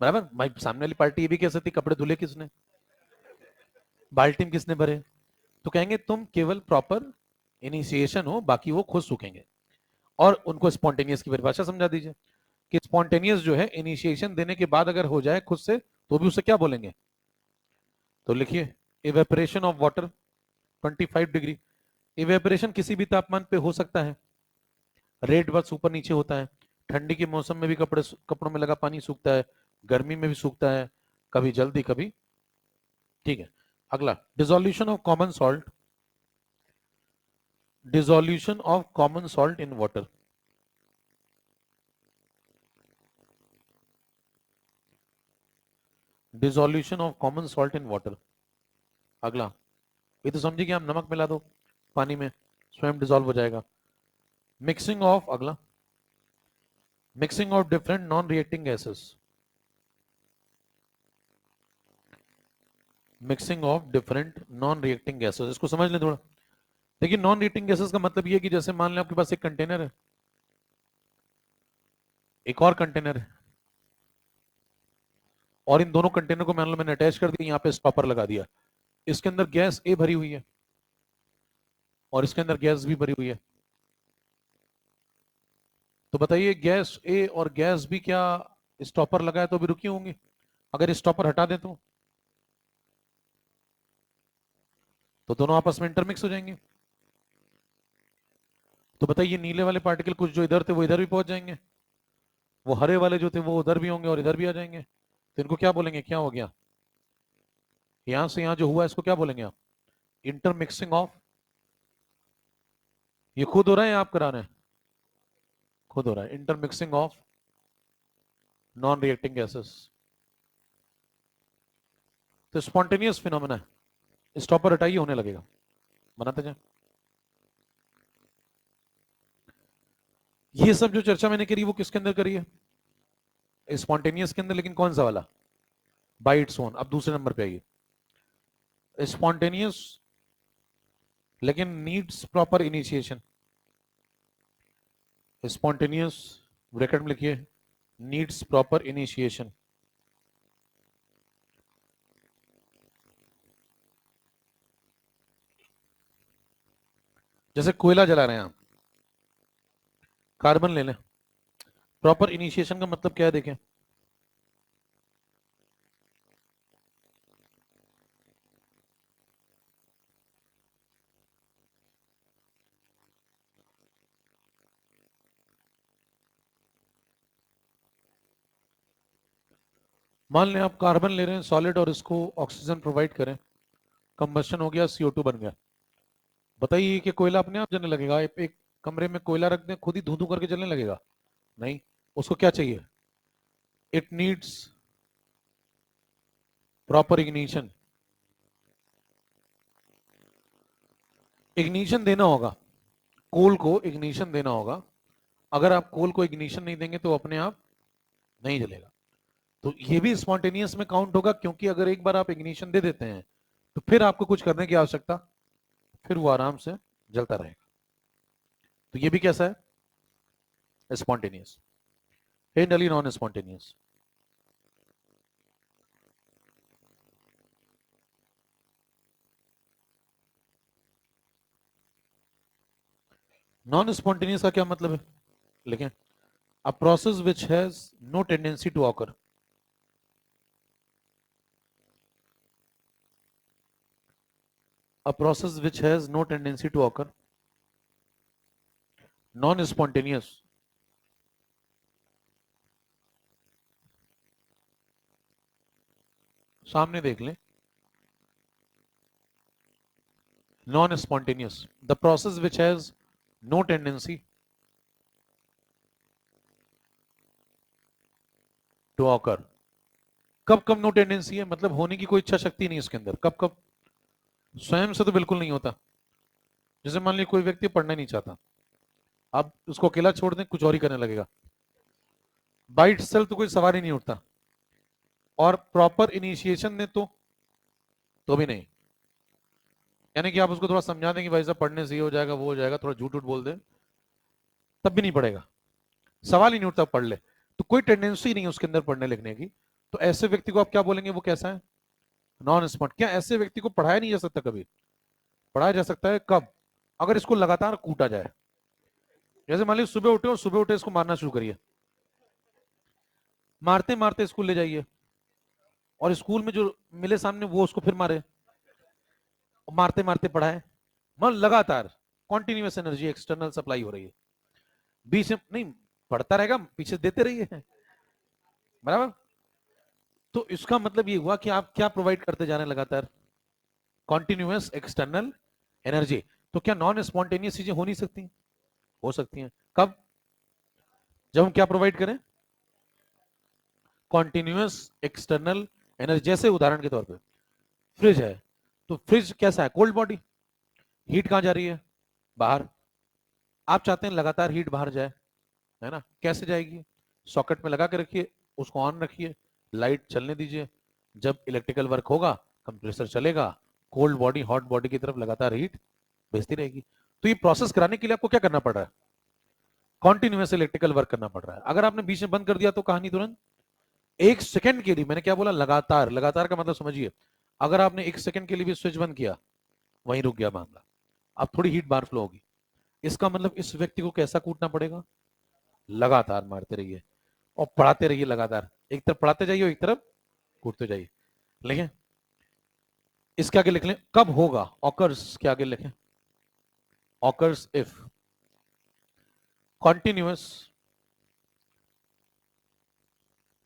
बराबर भाई, सामने वाली पार्टी ये भी कह सकती कपड़े धुले किसने, बाल्टी में किसने भरे, तो कहेंगे तुम केवल प्रॉपर इनिशिएशन हो, बाकी वो खुद सूखेंगे। और उनको स्पॉन्टेनियस की परिभाषा समझा दीजिए कि स्पॉन्टेनियस जो है इनिशिएशन देने के बाद अगर हो जाए खुद से तो भी उसे क्या बोलेंगे। तो लिखिए evaporation of water 25 degree. Evaporation किसी भी तापमान पे हो सकता है, रेट बस ऊपर नीचे होता है। ठंडी के मौसम में भी कपड़ों में लगा पानी सूखता है, गर्मी में भी सूखता है, कभी जल्दी कभी। ठीक है, अगला dissolution of common salt, dissolution of common salt in water. Dissolution of common salt in water. अगला, ये तो समझिए कि हम नमक मिला दो पानी में, स्वयं डिसॉल्व हो जाएगा। मिक्सिंग ऑफ, अगला mixing of different non reacting gases, mixing of different non reacting gases, इसको समझ लें थोड़ा। देखिए नॉन रिएक्टिंग गैसेस का मतलब ये है कि जैसे मान लें आपके पास एक कंटेनर है, एक और कंटेनर है, और इन दोनों कंटेनर को मान लो मैंने अटैच कर दिया, यहाँ पे स्टॉपर लगा दिया, इसके अंदर गैस ए भरी हुई है और इसके अंदर गैस भी भरी हुई है। तो बताइए गैस ए और गैस बी क्या स्टॉपर लगाए तो भी रुकी होंगी? अगर स्टॉपर हटा दें तो दोनों आपस में इंटरमिक्स हो जाएंगे। तो बताइए नीले वाले पार्टिकल कुछ जो इधर थे वो इधर भी पहुंच जाएंगे, वो हरे वाले जो थे वो उधर भी होंगे और इधर भी आ जाएंगे। तो इनको क्या बोलेंगे, क्या हो गया, यहां से यहां जो हुआ इसको क्या बोलेंगे आप? Intermixing of. ये खुद हो रहा है या आप करा रहे हैं? खुद हो रहा है, intermixing of non reacting gases. तो स्पॉन्टेनियस फिनोमेना है, स्टॉपर हटाइए होने लगेगा, बनाते जाए। ये सब जो चर्चा मैंने करी वो किसके अंदर करी है? स्पॉन्टेनियस के अंदर, लेकिन कौन सा वाला? Bye its own. अब दूसरे नंबर पे आइए, स्पॉन्टेनियस लेकिन needs proper initiation. Spontaneous bracket में लिखिए नीड्स प्रॉपर इनिशिएशन। जैसे कोयला जला रहे हैं आप, कार्बन ले लें, प्रॉपर इनिशिएशन का मतलब क्या है देखें। मान लें आप कार्बन ले रहे हैं सॉलिड और इसको ऑक्सीजन प्रोवाइड करें, कंबशन हो गया, CO2 बन गया। बताइए कि कोयला अपने आप जलने लगेगा? एक कमरे में कोयला रख दें खुद ही धू धू करके जलने लगेगा? नहीं, उसको क्या चाहिए? It needs proper ignition. Ignition देना होगा, कोल को इग्निशन देना होगा। अगर आप कोल को इग्निशन नहीं देंगे तो अपने आप नहीं जलेगा। तो ये भी स्पॉन्टेनियस में काउंट होगा, क्योंकि अगर एक बार आप इग्निशन दे देते हैं तो फिर आपको कुछ करने की आवश्यकता, फिर वो आराम से जलता रहेगा। तो ये भी कैसा है? Spontaneous. Ideally non spontaneous. Non spontaneous का क्या मतलब है लिखें? A process which has no tendency to occur. A process which has no tendency to occur, non spontaneous. सामने देख लें, non spontaneous the process which has no tendency to occur. कब कब नो टेंडेंसी है? मतलब होने की कोई इच्छा शक्ति नहीं इसके अंदर। कब कब? स्वयं से तो बिल्कुल नहीं होता। जैसे मान लीजिए कोई व्यक्ति पढ़ना नहीं चाहता, आप उसको अकेला छोड़ दें कुछ और ही करने लगेगा, बाइट सेल्फ तो कोई सवाल ही नहीं उठता। और प्रॉपर इनिशिएशन ने तो भी नहीं। यानी कि आप उसको थोड़ा समझा दें कि भाई साहब पढ़ने से ये हो जाएगा वो हो जाएगा, थोड़ा झूठ उठ बोल दे, तब भी नहीं पढ़ेगा, सवाल ही नहीं उठता पढ़ ले, तो कोई टेंडेंसी नहीं है उसके अंदर पढ़ने लिखने की। तो ऐसे व्यक्ति को आप क्या बोलेंगे, वो कैसा है, नॉन स्मार्ट। क्या ऐसे व्यक्ति को पढ़ाया नहीं जा सकता कभी? पढ़ाया जा सकता है। कब? अगर इसको लगातार कूटा जाए। जैसे मान लीजिए सुबह उठे और सुबह उठे इसको मारना शुरू करिए, मारते मारते स्कूल ले जाइए, और स्कूल में जो मिले सामने वो उसको फिर मारे, मारते मारते पढ़ाए, मन लगातार, कॉन्टिन्यूस एनर्जी एक्सटर्नल सप्लाई हो रही है, बीच में नहीं पढ़ता रहेगा, पीछे देते रहिए, बराबर। तो इसका मतलब ये हुआ कि आप क्या प्रोवाइड करते जा रहे हैं लगातार, कॉन्टिन्यूस एक्सटर्नल एनर्जी। तो क्या नॉन स्पॉन्टेनियस चीजें हो नहीं सकती? हो सकती हैं। कब? जब हम क्या प्रोवाइड करें, कॉन्टिन्यूस एक्सटर्नल एनर्जी। जैसे उदाहरण के तौर पे फ्रिज है, तो फ्रिज कैसा है, कोल्ड बॉडी, हीट कहां जा रही है, बाहर। आप चाहते हैं लगातार हीट बाहर जाए, है ना, कैसे जाएगी, सॉकेट में लगा के रखिए, उसको ऑन रखिए, लाइट चलने दीजिए, जब इलेक्ट्रिकल वर्क होगा कंप्रेसर चलेगा, कोल्ड बॉडी हॉट बॉडी की तरफ लगातार हीट भेजती रहेगी। तो ये प्रोसेस कराने के लिए आपको क्या करना पड़ रहा है, कॉन्टिन्यूस इलेक्ट्रिकल वर्क करना पड़ रहा है। अगर आपने बीच में बंद कर दिया तो कहानी तुरंत, एक सेकंड के लिए, मैंने क्या बोला, लगातार, लगातार का मतलब समझिए, अगर आपने एक सेकंड के लिए भी स्विच बंद किया, वहीं रुक गया मामला, अब थोड़ी हीट बाहर फ्लो होगी। इसका मतलब इस व्यक्ति को कैसा कूटना पड़ेगा, लगातार मारते रहिए और पढ़ाते रहिए लगातार, एक तरफ पढ़ाते जाइए और एक तरफ कूटते जाइए। लिखें, इसके आगे लिख लें, कब होगा, ऑकर्स के आगे लिखें, occurs if continuous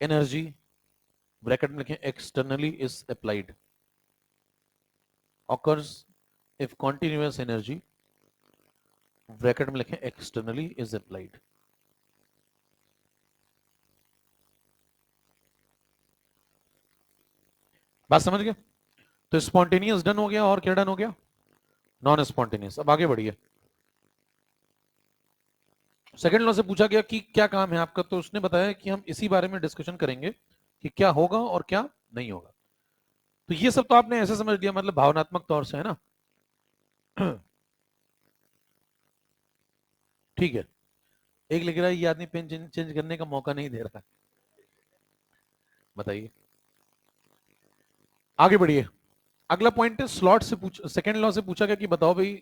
energy, bracket में लिखें externally is applied, occurs if continuous energy, bracket में लिखें एक्सटर्नली इज अप्लाइड। बात समझ गए? तो स्पॉन्टेनियस डन हो गया, और क्या डन हो गया, नॉन स्पॉन्टेनियस। अब आगे बढ़िए, सेकंड लॉ से पूछा गया कि क्या काम है आपका, तो उसने बताया कि हम इसी बारे में डिस्कशन करेंगे कि क्या होगा और क्या नहीं होगा। तो ये सब तो आपने ऐसे समझ लिया, मतलब भावनात्मक तौर से, है ना। ठीक है। एक लिख रहा है ये आदमी पेन चेंज करने का मौका नहीं दे रहा, बताइए। आगे बढ़िए, अगला पॉइंट है स्लॉट से पूछ, सेकंड लॉ से पूछा गया कि बताओ भाई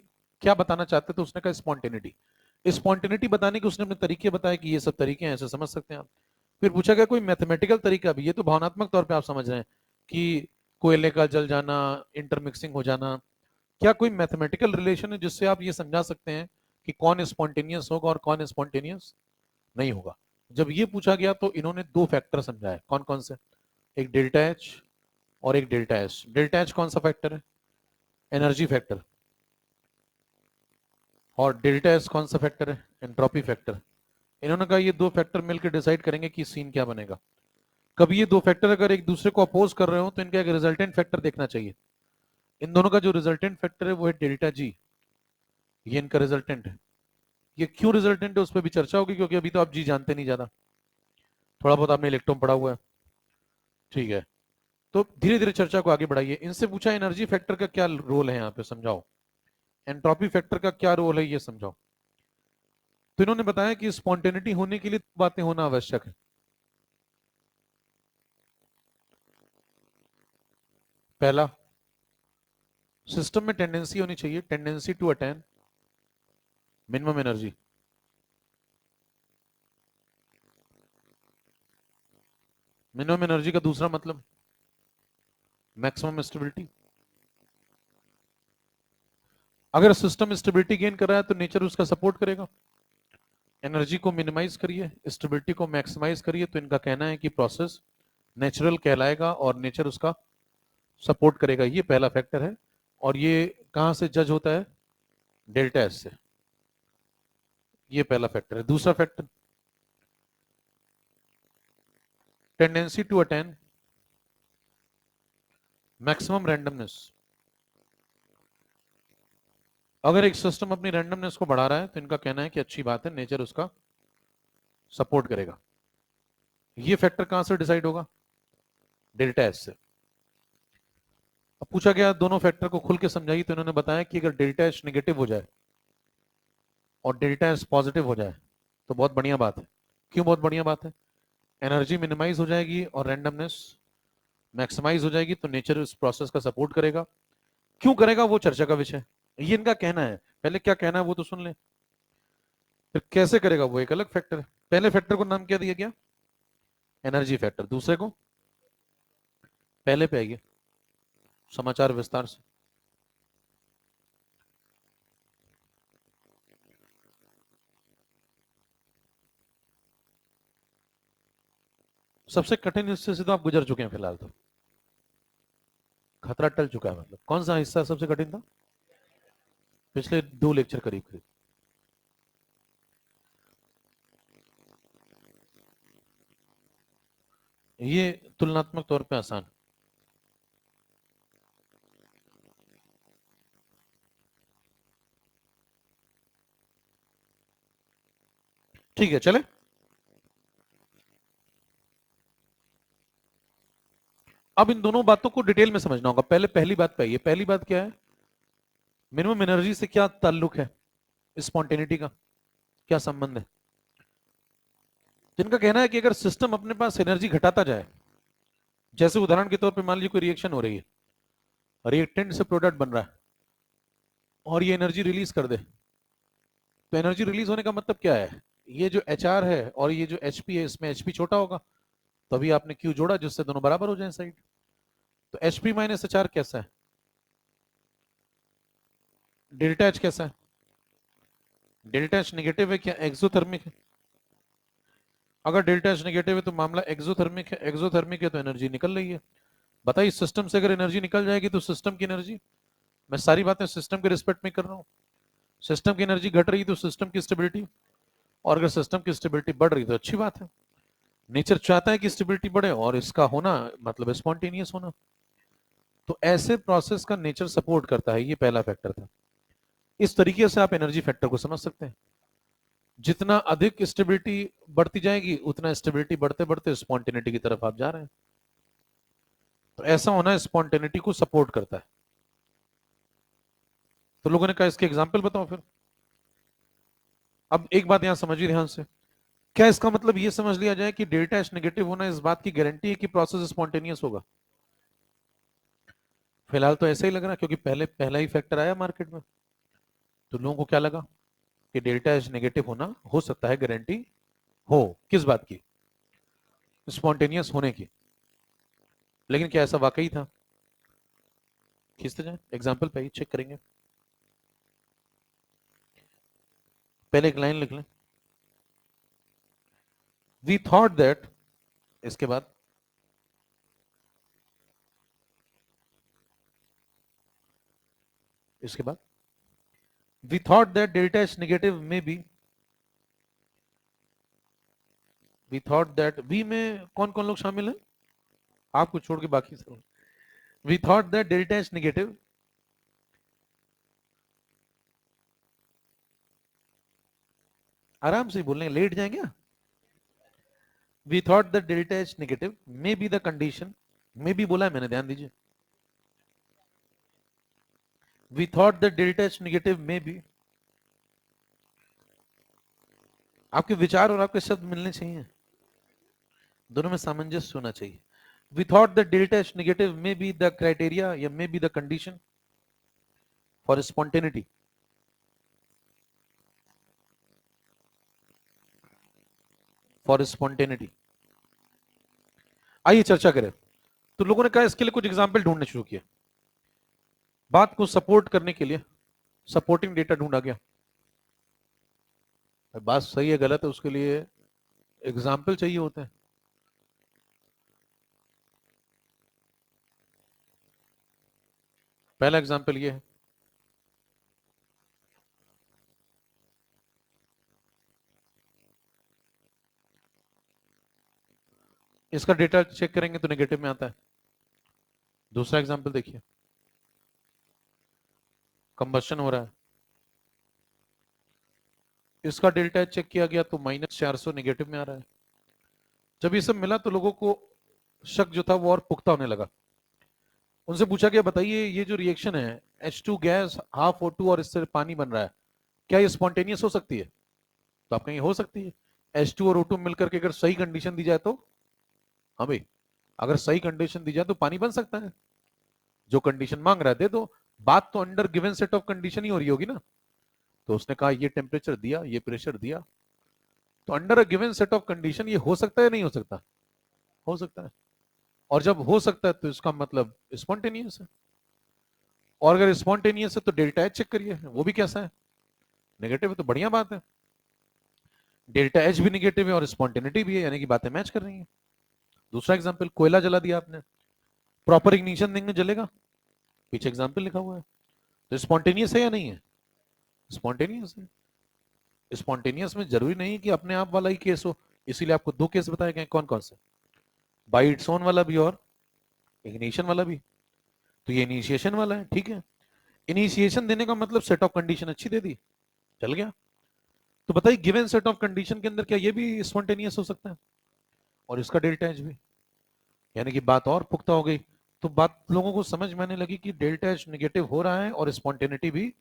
क्या बताना चाहते, तो उसने कहा स्पॉन्टेनिटी। स्पॉन्टेनिटी बताने के उसने अपने तरीके बताए कि ये सब तरीके हैं, ऐसे समझ सकते हैं आप। फिर पूछा गया कोई मैथमेटिकल तरीका भी, ये तो भावनात्मक तौर पे आप समझ रहे हैं कि कोयले का जल जाना, इंटरमिक्सिंग हो जाना, क्या कोई मैथमेटिकल रिलेशन है जिससे आप ये समझा सकते हैं कि कौन स्पॉन्टेनियस होगा और कौन स्पॉन्टेनियस नहीं होगा। जब ये पूछा गया तो इन्होंने दो फैक्टर समझाए, कौन कौन से, एक डेल्टा एच और एक डेल्टा एस। डेल्टा एच कौन सा फैक्टर है, एनर्जी फैक्टर, और डेल्टा एस कौन सा फैक्टर है, एंट्रोपी फैक्टर। इन्होंने कहा ये दो फैक्टर मिलकर डिसाइड करेंगे कि सीन क्या बनेगा। कभी ये दो फैक्टर अगर एक दूसरे को अपोज कर रहे हो तो इनका एक रिजल्टेंट फैक्टर देखना चाहिए। इन दोनों का जो रिजल्टेंट फैक्टर है वो है डेल्टा जी, ये इनका रिजल्टेंट है। ये क्यों रिजल्टेंट है उस पर भी चर्चा होगी, क्योंकि अभी तो आप जी जानते नहीं ज्यादा, थोड़ा बहुत आपने इलेक्ट्रॉन पढ़ा हुआ है, ठीक है। तो धीरे धीरे चर्चा को आगे बढ़ाइए। इनसे पूछा एनर्जी फैक्टर का क्या रोल है यहाँ पे, समझाओ। एंट्रोपी फैक्टर का क्या रोल है ये समझाओ। तो इन्होंने बताया कि स्पॉन्टेनिटी होने के लिए बातें होना आवश्यक है। पहला, सिस्टम में टेंडेंसी होनी चाहिए, tendency to attain minimum energy. Minimum energy का दूसरा मतलब मैक्सिमम स्टेबिलिटी। अगर सिस्टम स्टेबिलिटी गेन कर रहा है तो नेचर उसका सपोर्ट करेगा। एनर्जी को मिनिमाइज करिए, स्टेबिलिटी को मैक्सिमाइज करिए, तो इनका कहना है कि प्रोसेस नेचुरल कहलाएगा और नेचर उसका सपोर्ट करेगा। ये पहला फैक्टर है, और ये कहां से जज होता है, डेल्टा एस से। ये पहला फैक्टर है। दूसरा factor, tendency to attain maximum randomness. अगर एक सिस्टम अपनी रैंडमनेस को बढ़ा रहा है तो इनका कहना है कि अच्छी बात है, नेचर उसका सपोर्ट करेगा। ये फैक्टर कहां से डिसाइड होगा? डेल्टा एच से। अब पूछा गया दोनों फैक्टर को खुल के समझाइए, तो इन्होंने बताया कि अगर डेल्टा एच नेगेटिव हो जाए और डेल्टा एच पॉजिटिव हो जाए तो बहुत बढ़िया बात है। क्यों बहुत बढ़िया बात है? एनर्जी मिनिमाइज हो जाएगी और रैंडमनेस मैक्सिमाइज हो जाएगी, तो नेचर इस प्रोसेस का सपोर्ट करेगा। क्यों करेगा वो चर्चा का विषय, ये इनका कहना है। पहले क्या कहना है वो तो सुन ले, फिर कैसे करेगा वो एक अलग फैक्टर है। पहले फैक्टर को नाम क्या दिया गया? Energy factor. दूसरे को? पहले पे आइए समाचार विस्तार से। सबसे कठिन हिस्से से तो आप गुजर चुके हैं फिलहाल, तो खतरा टल चुका है। मतलब कौन सा हिस्सा सबसे कठिन था? पिछले 2 लेक्चर करीब करीब। ये तुलनात्मक तौर पे आसान। ठीक है, चले। अब इन दोनों बातों को डिटेल में समझना होगा। पहले पहली बात पे आइए। पहली बात क्या है? मिनिमम एनर्जी से क्या ताल्लुक है? स्पॉन्टेनिटी का क्या संबंध है? जिनका कहना है कि अगर सिस्टम अपने पास एनर्जी घटाता जाए, जैसे उदाहरण के तौर पे मान लीजिए कोई रिएक्शन हो रही है, रिएक्टेंट से प्रोडक्ट बन रहा है और ये एनर्जी रिलीज कर दे, तो एनर्जी रिलीज होने का मतलब क्या है? ये जो एच आर है और ये जो एच पी है, इसमें एच पी छोटा होगा, तभी आपने क्यू जोड़ा जिससे दोनों बराबर हो जाए साइड। तो H P minus H R कैसा है? डेल्टा एच कैसा है? डेल्टा एच नेगेटिव है क्या एक्सोथर्मिक है? अगर डेल्टा एच नेगेटिव है तो मामला एक्सोथर्मिक है। एक्सोथर्मिक है तो एनर्जी निकल रही है। बताइए, सिस्टम से अगर एनर्जी निकल जाएगी तो सिस्टम की एनर्जी, मैं सारी बातें सिस्टम के रिस्पेक्ट में कर रहा हूं, सिस्टम की एनर्जी घट रही तो सिस्टम की स्टेबिलिटी, और अगर सिस्टम की स्टेबिलिटी बढ़ रही तो अच्छी बात है। नेचर चाहता है कि स्टेबिलिटी बढ़े और इसका होना मतलब स्पॉन्टेनियस होना। तो ऐसे प्रोसेस का नेचर सपोर्ट करता है। ये पहला फैक्टर था। इस तरीके से आप एनर्जी फैक्टर को समझ सकते हैं। जितना अधिक स्टेबिलिटी बढ़ती जाएगी उतना स्टेबिलिटी बढ़ते बढ़ते स्पॉन्टेनिटी की तरफ आप जा रहे हैं। तो ऐसा होना स्पॉन्टेनिटी को सपोर्ट करता है। तो लोगों ने कहा इसके एग्जाम्पल बताओ फिर। अब एक बात यहां समझिए ध्यान से। क्या इसका मतलब ये समझ लिया जाए कि डेल्टा एच नेगेटिव होना इस बात की गारंटी है कि प्रोसेस स्पॉन्टेनियस होगा? फिलहाल तो ऐसा ही लग रहा है, क्योंकि पहले पहला ही फैक्टर आया मार्केट में, तो लोगों को क्या लगा कि डेल्टा एच नेगेटिव होना हो सकता है गारंटी हो। किस बात की? स्पॉन्टेनियस होने की। लेकिन क्या ऐसा वाकई था? खींचते जाए एग्जाम्पल पे ही चेक करेंगे। पहले एक लाइन लिख लें, वी थॉट दैट। इसके बाद इसके बाद we thought that delta H negative may be. We thought that, we में कौन कौन लोग शामिल हैं? आपको छोड़ के बाकी सब। We thought that delta H negative, आराम से बोलने, लेट जाएंगे। We thought that delta H negative may be the condition. May be बोला है मैंने, ध्यान दीजिए। We thought that delta H negative may be. आपके विचार और आपके शब्द मिलने चाहिए, दोनों में सामंजस्य होना चाहिए। We thought that delta H negative may be the criteria या may be the condition for spontaneity. For spontaneity. आइए चर्चा करें। तो लोगों ने कहा इसके लिए कुछ एग्जाम्पल ढूंढने शुरू किए। बात को सपोर्ट करने के लिए सपोर्टिंग डेटा ढूंढा गया। बात सही है गलत है उसके लिए एग्जाम्पल चाहिए होते हैं। पहला एग्जाम्पल ये है, इसका डेटा चेक करेंगे तो नेगेटिव में आता है। दूसरा एग्जाम्पल देखिए, कंबशन हो रहा है, इसका डेल्टा एच चेक किया गया तो -400 नेगेटिव में आ रहा है। जब ये सब मिला तो लोगों को शक जो था वो और पुख्ता होने लगा। उनसे पूछा गया बताइए ये जो रिएक्शन है H2 गैस हाफ O2 और इससे पानी बन रहा है, क्या ये स्पॉन्टेनियस हो सकती है? तो आप कहेंगे हो सकती है। H2 और O2 मिलकर के अगर सही कंडीशन दी जाए तो, हाँ भाई, अगर सही कंडीशन दी जाए तो पानी बन सकता है। जो कंडीशन मांग रहा है दे दो। बात तो under given set of condition ही हो रही होगी ना। तो उसने कहा ये टेम्परेचर दिया, ये प्रेशर दिया, तो under a given set of condition ये हो सकता है नहीं हो सकता? हो सकता है। और जब हो सकता है तो इसका मतलब स्पॉन्टेनियस है। और अगर स्पॉन्टेनियस है तो डेल्टा एच चेक करिए, वो भी कैसा है? नेगेटिव है। तो बढ़िया बात है, डेल्टा एच भी नेगेटिव है और स्पॉन्टेनिटी भी है, यानी कि बातें मैच कर रही हैं। दूसरा एग्जांपल, कोयला जला दिया आपने, प्रॉपर इग्निशन देंगे जलेगा? पीछे एग्जांपल लिखा हुआ है। तो स्पॉन्टेनियस है या नहीं है? स्पॉन्टेनियस है। स्पॉन्टेनियस में जरूरी नहीं कि अपने आप वाला ही केस हो, इसीलिए आपको दो केस बताए गए। कौन कौन से? बाई इट्स ओन वाला भी और इग्निशन वाला भी। तो ये इनिशिएशन वाला है, ठीक है। इनिशिएशन देने का मतलब सेट ऑफ कंडीशन अच्छी दे दी, चल गया। तो बताइए गिवन सेट ऑफ कंडीशन के अंदर क्या ये भी स्पॉन्टेनियस हो सकता है? और इसका डेल्टा एच भी, यानी कि बात और पुख्ता हो गई। तो बात लोगों को समझ में आने लगी कि डेल्टा एच निगेटिव हो रहा है और स्पॉन्टेनिटी भी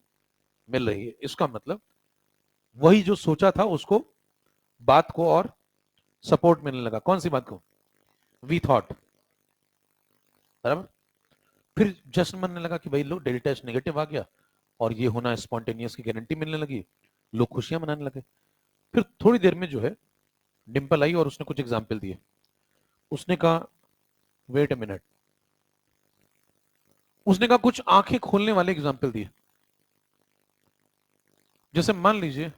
मिल रही है। इसका मतलब वही जो सोचा था उसको, बात को और सपोर्ट मिलने लगा। कौन सी बात को? वी थॉट, बराबर। फिर जश्न मनने लगा कि भाई लो डेल्टा एच नेगेटिव आ गया और ये होना स्पॉन्टेनियस की गारंटी मिलने लगी, लोग खुशियां मनाने लगे। फिर थोड़ी देर में जो है डिंपल आई और उसने कुछ एग्जाम्पल दिए। उसने कहा वेट अ मिनट, उसने कहा कुछ आंखें खोलने वाले एग्जाम्पल दिए। जैसे मान लीजिए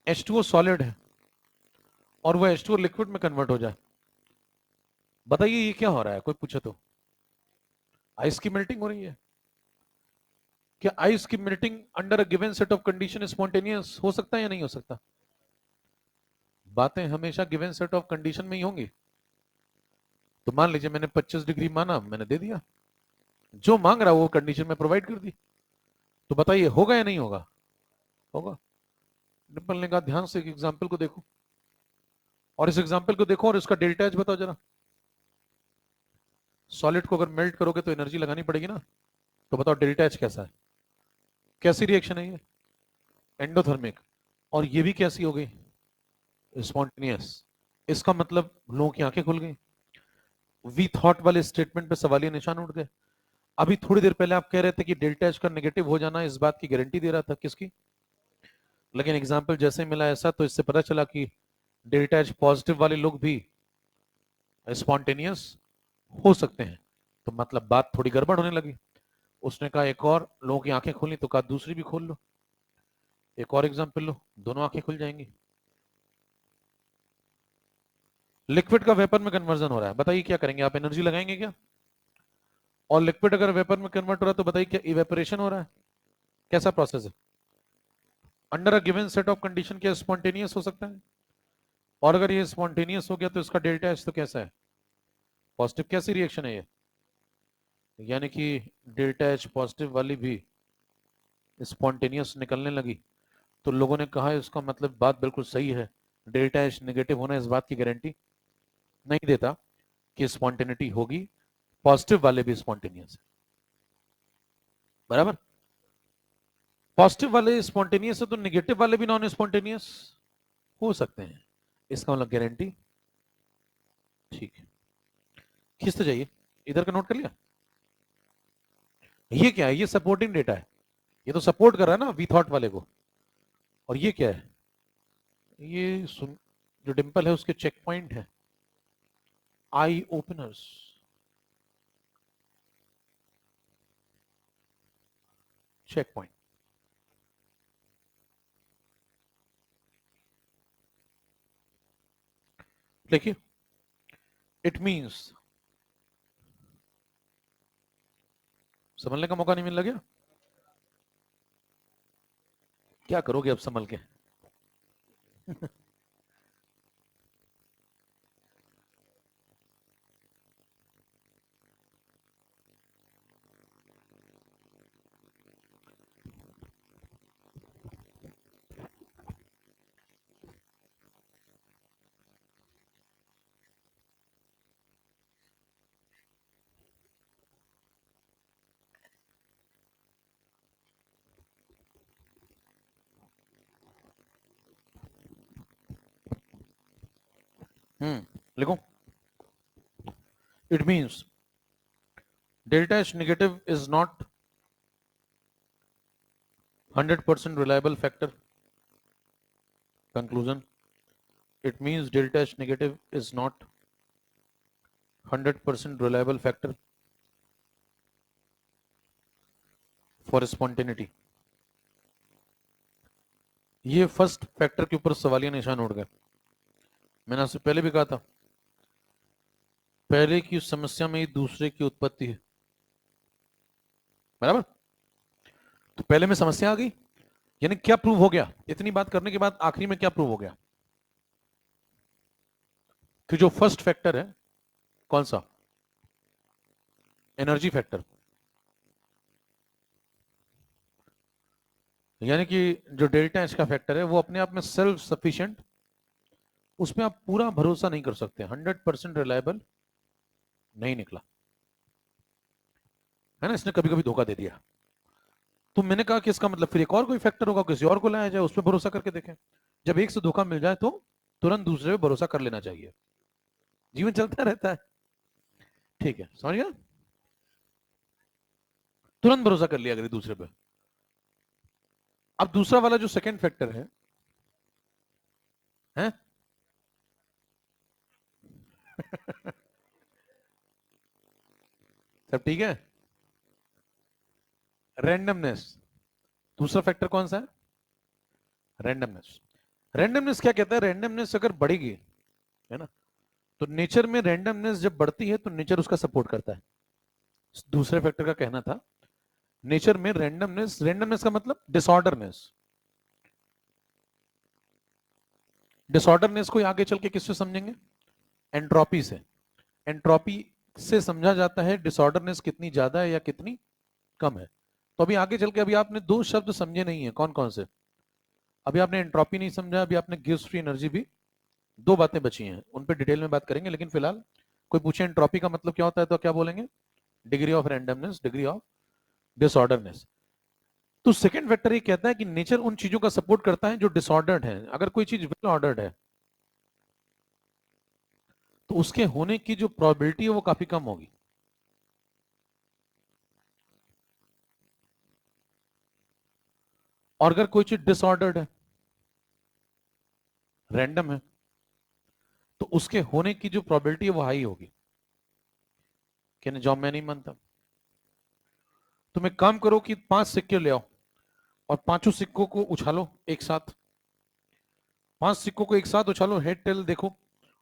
H2O सॉलिड है और वह H2O लिक्विड में कन्वर्ट हो जाए। बताइए ये क्या हो रहा है? कोई पूछे तो आइस की मेल्टिंग हो रही है। क्या आइस की melting under a given set of condition spontaneous हो सकता है या नहीं हो सकता? बातें हमेशा गिवन सेट ऑफ कंडीशन में ही होंगी। तो मान लीजिए मैंने 25 डिग्री माना, मैंने दे दिया, जो मांग रहा वो कंडीशन में प्रोवाइड कर दी। तो बताइए होगा या नहीं होगा? होगा। डिम्पल ने कहा ध्यान से एग्जाम्पल को देखो, और इस एग्जाम्पल को देखो और इसका डेल्टा एच बताओ जरा। सॉलिड को अगर मेल्ट करोगे तो एनर्जी लगानी पड़ेगी ना, तो बताओ डेल्टा एच कैसा है? कैसी रिएक्शन है ये? एंडोथर्मिक। और ये भी कैसी हो गई? स्पॉन्टेनियस। इसका मतलब लोगों की आंखें खुल गई। वी थॉट वाले स्टेटमेंट पे सवालिया निशान उठ गए। अभी थोड़ी देर पहले आप कह रहे थे कि डेल्टा एच का नेगेटिव हो जाना इस बात की गारंटी दे रहा था, किसकी? लेकिन एग्जाम्पल जैसे मिला ऐसा, तो इससे पता चला कि डेल्टा एच पॉजिटिव वाले लोग भी स्पॉन्टेनियस हो सकते हैं। तो मतलब बात थोड़ी गड़बड़ होने लगी। उसने कहा एक और, लोगों की आंखें खुली, तो कहा दूसरी भी खोल लो, एक और एग्जाम्पल लो, दोनों आंखें खुल जाएंगी। लिक्विड का वेपर में कन्वर्जन हो रहा है, बताइए क्या करेंगे आप? एनर्जी लगाएंगे क्या? और लिक्विड अगर वेपर में कन्वर्ट हो रहा है तो बताइए क्या इवेपोरेशन हो रहा है? कैसा प्रोसेस है? Under a given set of condition क्या स्पॉन्टेनियस हो सकता है? और अगर ये स्पॉन्टेनियस हो गया तो इसका डेल्टा एच तो कैसा है? पॉजिटिव। कैसी रिएक्शन है ये? यानी कि डेल्टा एच पॉजिटिव वाली भी स्पॉन्टेनियस निकलने लगी। तो लोगों ने कहा इसका मतलब बात बिल्कुल सही है, डेल्टा एच नेगेटिव होना इस बात की गारंटी नहीं देता कि स्पॉन्टेनिटी होगी, पॉजिटिव वाले भी स्पॉन्टेनियस है, बराबर। पॉजिटिव वाले स्पॉन्टेनियस है तो निगेटिव वाले भी नॉन स्पॉन्टेनियस हो सकते हैं, इसका मतलब गारंटी। ठीक है, खींचते जाइए, इधर का नोट कर लिया। ये क्या है? ये सपोर्टिंग डेटा है, ये तो सपोर्ट कर रहा है ना वी थॉट वाले को। और ये क्या है? ये सुन, जो डिंपल है उसके चेक पॉइंट है, आई ओपनर्स। चेक पॉइंट देखिए, इट मींस, संभलने का मौका नहीं मिल गया। क्या करोगे अब संभल के? लिखो. It means delta H negative is not 100% reliable factor. Conclusion. It means delta H negative is not 100% reliable factor for spontaneity. ये फर्स्ट फैक्टर के ऊपर सवालिया निशान उड़ गए. मैंने आपसे पहले भी कहा था, पहले की समस्या में ही दूसरे की उत्पत्ति है. बराबर. तो पहले में समस्या आ गई, यानी क्या प्रूव हो गया? इतनी बात करने के बाद आखिरी में क्या प्रूव हो गया? कि जो फर्स्ट फैक्टर है, कौन सा? Energy factor. यानी कि जो डेल्टा एच का फैक्टर है वो अपने आप में सेल्फ सफिशिएंट, उसमें आप पूरा भरोसा नहीं कर सकते. 100% रिलायबल नहीं निकला है ना. इसने कभी कभी धोखा दे दिया. तो मैंने कहा कि इसका मतलब फिर एक और कोई फैक्टर होगा, किसी और को लाया जाए, उस पर भरोसा करके देखें. जब एक से धोखा मिल जाए तो तुरंत दूसरे पे भरोसा कर लेना चाहिए. जीवन चलता रहता है. ठीक है, समझ गया? तुरंत भरोसा कर लिया अगर दूसरे पे. अब दूसरा वाला जो सेकंड फैक्टर है, हैं? सब ठीक है? रैंडमनेस. दूसरा फैक्टर कौन सा है? रैंडमनेस. रैंडमनेस क्या कहता है? रैंडमनेस अगर बढ़ेगी, है ना, तो नेचर में रैंडमनेस जब बढ़ती है तो नेचर उसका सपोर्ट करता है. दूसरे फैक्टर का कहना था नेचर में रैंडमनेस. रैंडमनेस का मतलब डिसऑर्डरनेस. डिसऑर्डरनेस को आगे चल के किससे समझेंगे? एंट्रोपी से. एंट्रोपी से समझा जाता है डिसऑर्डरनेस कितनी ज्यादा है या कितनी कम है. तो अभी आगे चल के, अभी आपने दो शब्द समझे नहीं है. कौन कौन से? अभी आपने एंट्रोपी नहीं समझा, अभी आपने गिव्स फ्री एनर्जी भी. दो बातें बची हैं, उन पे डिटेल में बात करेंगे. लेकिन फिलहाल कोई पूछे एंट्रोपी का मतलब क्या होता है तो क्या बोलेंगे? Degree of randomness, degree of disorderness. तो सेकंड फैक्टर ये कहता है कि नेचर उन चीजों का सपोर्ट करता है जो डिसऑर्डर्ड है. अगर कोई चीज वेल ऑर्डर्ड है तो उसके होने की जो प्रोबेबिलिटी है वो काफी कम होगी. और अगर कोई चीज डिसऑर्डर्ड है, रैंडम है, तो उसके होने की जो प्रोबेबिलिटी है वो हाई होगी. कहने जाओ, मैं नहीं मानता. तुम एक काम करो कि 5 सिक्के ले आओ और पांचों सिक्कों को उछालो एक साथ. 5 सिक्कों को एक साथ उछालो, हेड टेल देखो,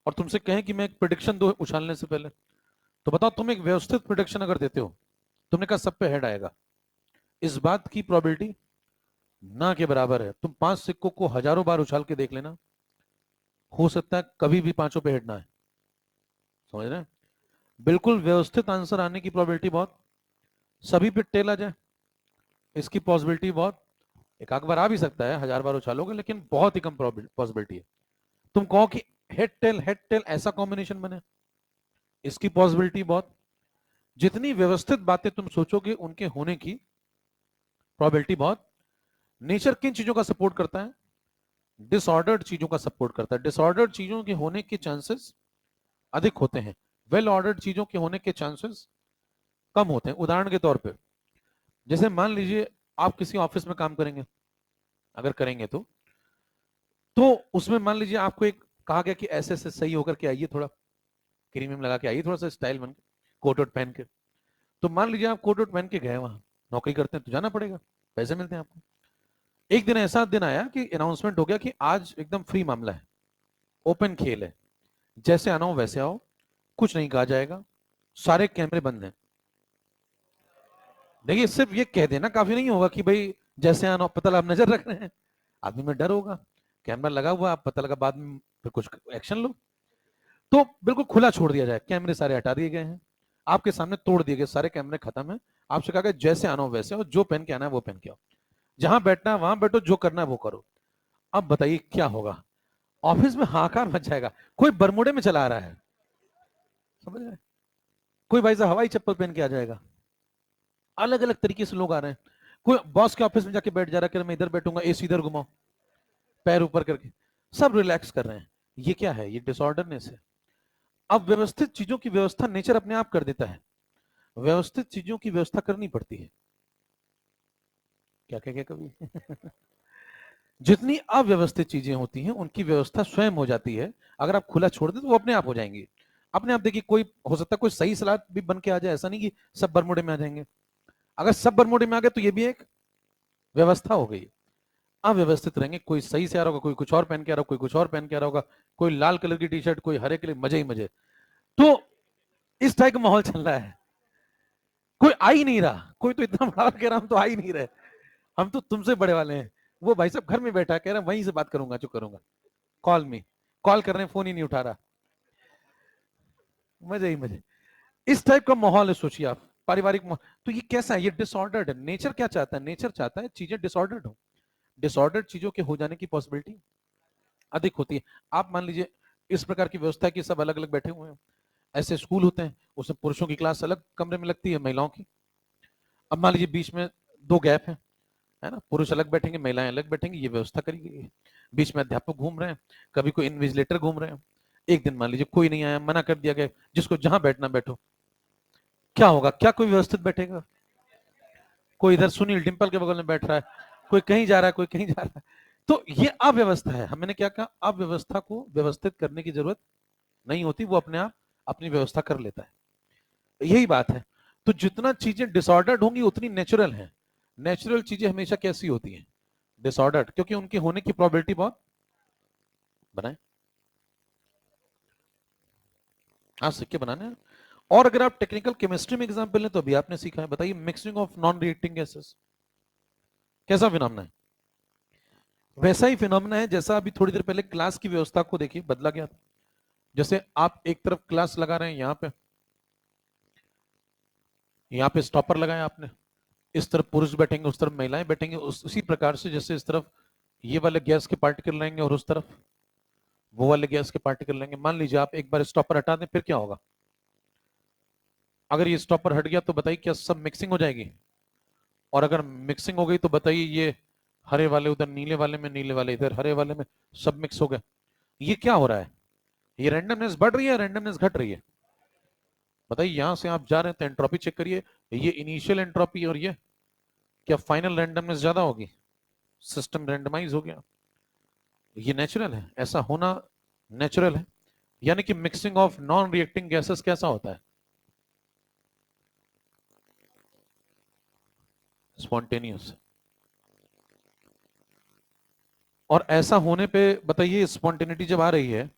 और तुमसे कहें कि मैं एक प्रिडिक्शन दो उछालने से पहले. तो बताओ, तुम एक व्यवस्थित प्रिडिक्शन अगर देते हो, तुमने कहा सब पे हेड आएगा, इस बात की प्रोबेबिलिटी ना के बराबर है. तुम 5 सिक्कों को हजारों बार उछाल के देख लेना, हो सकता है कभी भी पांचों पे हेड ना है. समझ रहे हैं? बिल्कुल व्यवस्थित आंसर आने की प्रोबेबिलिटी बहुत, सभी पे टेल आ जाए इसकी पॉसिबिलिटी बहुत. एक आध बार आ भी सकता है, 1000 बार उछालोगे, लेकिन बहुत ही कम पॉसिबिलिटी है. तुम कहो कि हेड टेल ऐसा कॉम्बिनेशन बने, इसकी पॉसिबिलिटी बहुत. जितनी व्यवस्थित बातें तुम सोचोगे उनके होने की प्रोबेबिलिटी बहुत. नेचर किन चीजों का सपोर्ट करता है? डिसऑर्डर्ड चीजों का सपोर्ट करता है. डिसऑर्डर्ड चीजों के होने के चांसेस अधिक होते हैं, वेल ऑर्डर्ड चीजों के होने के चांसेस कम होते हैं. उदाहरण के तौर पे, जैसे मान लीजिए आप किसी ऑफिस में काम करेंगे, अगर करेंगे तो उसमें मान लीजिए आपको एक कहा गया कि ऐसे ऐसे सही होकर के आइए, थोड़ा क्रीम में लगा के आइए, थोड़ा सा स्टाइल बन के, कोट वोट पहन के. तो मान लीजिए आप कोट वोट पहन के गए, वहां नौकरी करते हैं तो जाना पड़ेगा, पैसे मिलते हैं आपको. एक दिन ऐसा दिन आया कि अनाउंसमेंट हो गया कि आज एकदम फ्री मामला है, ओपन खेल है, जैसे आना हो वैसे आओ, कुछ नहीं कहा जाएगा, सारे कैमरे बंद हैं. देखिए, सिर्फ ये कह देना काफी नहीं होगा कि भाई जैसे आना हो, पता लगा आप नजर रख रहे हैं, आदमी में डर होगा. कैमरा लगा हुआ, आप पता लगा बाद में फिर कुछ एक्शन लो. तो बिल्कुल खुला छोड़ दिया जाए, कैमरे सारे हटा दिए गए हैं, आपके सामने तोड़ दिए गए, सारे कैमरे खत्म है. आपसे कहा गया जैसे आना हो वैसे, और जो पहन के आना है वो पहन के आओ, जहां बैठना है वहां बैठो, जो करना है वो करो. अब बताइए क्या होगा? ऑफिस में हाहाकार मच जाएगा. कोई बरमुडे में चला आ रहा है, समझ रहे हैं? कोई भाई साहब हवाई चप्पल पहन के आ जाएगा, अलग अलग तरीके से लोग आ रहे हैं. कोई बॉस के ऑफिस में जाके बैठ जा रहा है कि मैं इधर बैठूंगा, एसी इधर घुमाओ, पैर ऊपर करके. सब रिलैक्स कर रहे हैं. ये क्या है? ये डिसऑर्डरनेस है। अब व्यवस्थित चीजों की व्यवस्था नेचर अपने आप कर देता है, व्यवस्थित चीजों की व्यवस्था करनी पड़ती है। क्या क्या क्या कभी जितनी अव्यवस्थित चीजें होती हैं उनकी व्यवस्था स्वयं हो जाती है। अगर आप खुला छोड़ दें तो वो अपने आप हो जाएंगी। अपने आप देखिए, कोई हो सकता है कोई सही सलाद भी बन के आ जाए, ऐसा नहीं कि सब बरमोड़े में आ जाएंगे। अगर सब बरमोड़े में आ गए तो ये भी एक व्यवस्था हो गई। अव्यवस्थित रहेंगे, कोई सही से आ रहा होगा, कोई कुछ और पहन के आ रहा होगा, कोई कुछ और पहन के आ रहा होगा, कोई लाल कलर की टी शर्ट, कोई हरे कलर, मजे ही मजे। तो इस टाइप का माहौल चल रहा है। कोई आ ही नहीं रहा, कोई तो इतना बड़ा कह रहा हम तो आ ही नहीं रहे, हम तो तुमसे बड़े वाले हैं। वो भाई साहब घर में बैठा कह रहा वहीं से बात करूंगा जो करूंगा, कॉल मी, कॉल कर रहे हैं फोन ही नहीं उठा रहा, मजे ही मजे। इस टाइप का माहौल है, सोचिए आप, पारिवारिक तो ये कैसा है? ये डिसऑर्डर्ड है। नेचर क्या चाहता है? नेचर चाहता है चीजें डिसऑर्डर्ड हो। डिसऑर्डर्ड चीजों के हो जाने की पॉसिबिलिटी अधिक होती है। आप मान लीजिए इस प्रकार की व्यवस्था की सब अलग अलग बैठे हुए हैं, ऐसे स्कूल होते हैं, उसमें पुरुषों की क्लास अलग कमरे में लगती है, महिलाओं की। अब मान लीजिए बीच में दो गैप है ना, पुरुष अलग बैठेंगे, महिलाएं अलग बैठेंगी, ये व्यवस्था करी गई है। बीच में अध्यापक घूम रहे हैं, कभी कोई इन्विजिलेटर घूम रहे हैं। एक दिन मान लीजिए कोई नहीं आया, मना कर दिया गया, जिसको जहां बैठना बैठो। क्या होगा? क्या कोई व्यवस्थित बैठेगा? कोई इधर सुनील डिंपल के बगल में बैठ रहा है, कोई कहीं जा रहा है, कोई कहीं जा रहा है। तो ये अव्यवस्था है। मैंने क्या कहा? अव्यवस्था को व्यवस्थित करने की जरूरत नहीं होती, वो अपने आप अपनी व्यवस्था कर लेता है। यही बात है। तो जितना चीजें डिसऑर्डर्ड होंगी उतनी नेचुरल है। नेचुरल चीजें हमेशा कैसी होती हैं? डिसऑर्डर्ड, क्योंकि उनके होने की प्रोबेबिलिटी बहुत बनाए। हाँ, सिक्के बनाने हैं। और अगर आप टेक्निकल केमिस्ट्री में एग्जांपल लें तो अभी आपने सीखा है, बताइए, mixing of non reacting gases कैसा फिनोमेना है? वैसा ही फिनोमेना है जैसा अभी थोड़ी देर पहले क्लास की व्यवस्था को देखिए बदला गया था। जैसे आप एक तरफ क्लास लगा रहे हैं, यहाँ पे स्टॉपर लगाया आपने, इस तरफ पुरुष बैठेंगे, उस तरफ महिलाएं बैठेंगे, उसी प्रकार से जैसे इस तरफ ये वाले गैस के पार्टिकल रहेंगे और उस तरफ वो वाले गैस के पार्टिकल रहेंगे। मान लीजिए आप एक बार स्टॉपर हटा दें, फिर क्या होगा? अगर ये स्टॉपर हट गया तो बताइए क्या सब मिक्सिंग हो जाएगी? और अगर मिक्सिंग हो गई तो बताइए ये हरे वाले उधर नीले वाले में, नीले वाले इधर हरे वाले में, सब मिक्स हो गए। ये क्या हो रहा है? ये रैंडमनेस बढ़ रही है, रैंडमनेस घट रही है? बताइए, यहां से आप जा रहे हैं तो एंट्रोपी चेक करिए, ये इनिशियल एंट्रोपी और ये क्या फाइनल रैंडमनेस ज्यादा होगी? सिस्टम रैंडमाइज हो गया। ये नेचुरल है, ऐसा होना नेचुरल है। यानी कि mixing of non reacting gases कैसा होता है? स्पॉन्टेनियस। और ऐसा होने पे बताइए, स्पॉन्टेनिटी जब आ रही है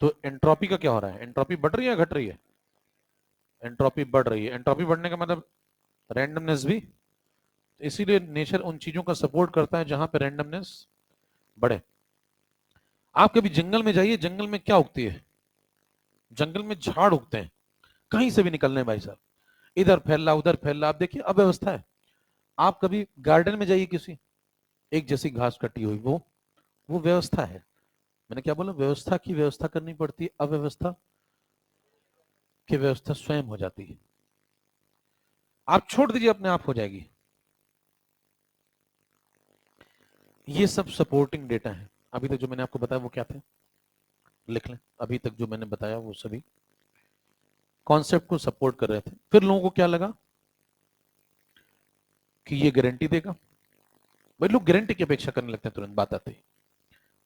तो एंट्रोपी का क्या हो रहा है? एंट्रोपी बढ़ रही है या घट रही है? एंट्रोपी बढ़ रही है। एंट्रोपी बढ़ने का मतलब रैंडमनेस भी। इसीलिए नेचर उन चीजों का सपोर्ट करता है जहां पे रैंडमनेस बढ़े। आप कभी जंगल में जाइए, जंगल में क्या उगती है? जंगल में झाड़ उगते हैं, कहीं से भी निकलने भाई साहब, इधर फैल रहा उधर फैल रहा। आप देखिए अव्यवस्था है। आप कभी गार्डन में जाइए, किसी एक जैसी घास कटी हुई, वो व्यवस्था है। मैंने क्या बोला? व्यवस्था की व्यवस्था करनी पड़ती है, अव्यवस्था की व्यवस्था स्वयं हो जाती है। आप छोड़ दीजिए, अपने आप हो जाएगी। ये सब सपोर्टिंग डेटा है। अभी तक जो मैंने आपको बताया वो क्या थे? लिख लें। अभी तक जो मैंने बताया वो सभी कॉन्सेप्ट को सपोर्ट कर रहे थे। फिर लोगों को क्या लगा कि ये गारंटी देगा। भाई लोग गारंटी की अपेक्षा करने लगते हैं तुरंत बात आते ही।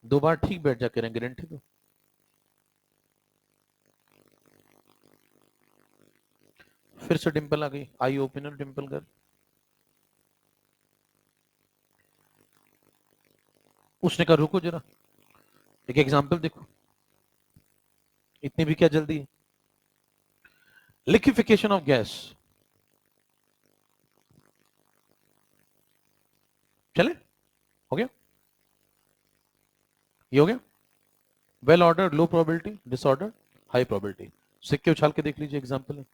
दो बार ठीक बैठ जा करें गारंटी दो। फिर से डिंपल आ गई, आई ओपनर डिंपल कर। उसने कहा रुको जरा, एक एग्जांपल देखो, इतनी भी क्या जल्दी है? लिक्विफिकेशन ऑफ गैस, चले, हो गया? ये हो गया। Well order low probability, disorder high probability. सिक्के उछाल के देख लीजिए, एग्जांपल है,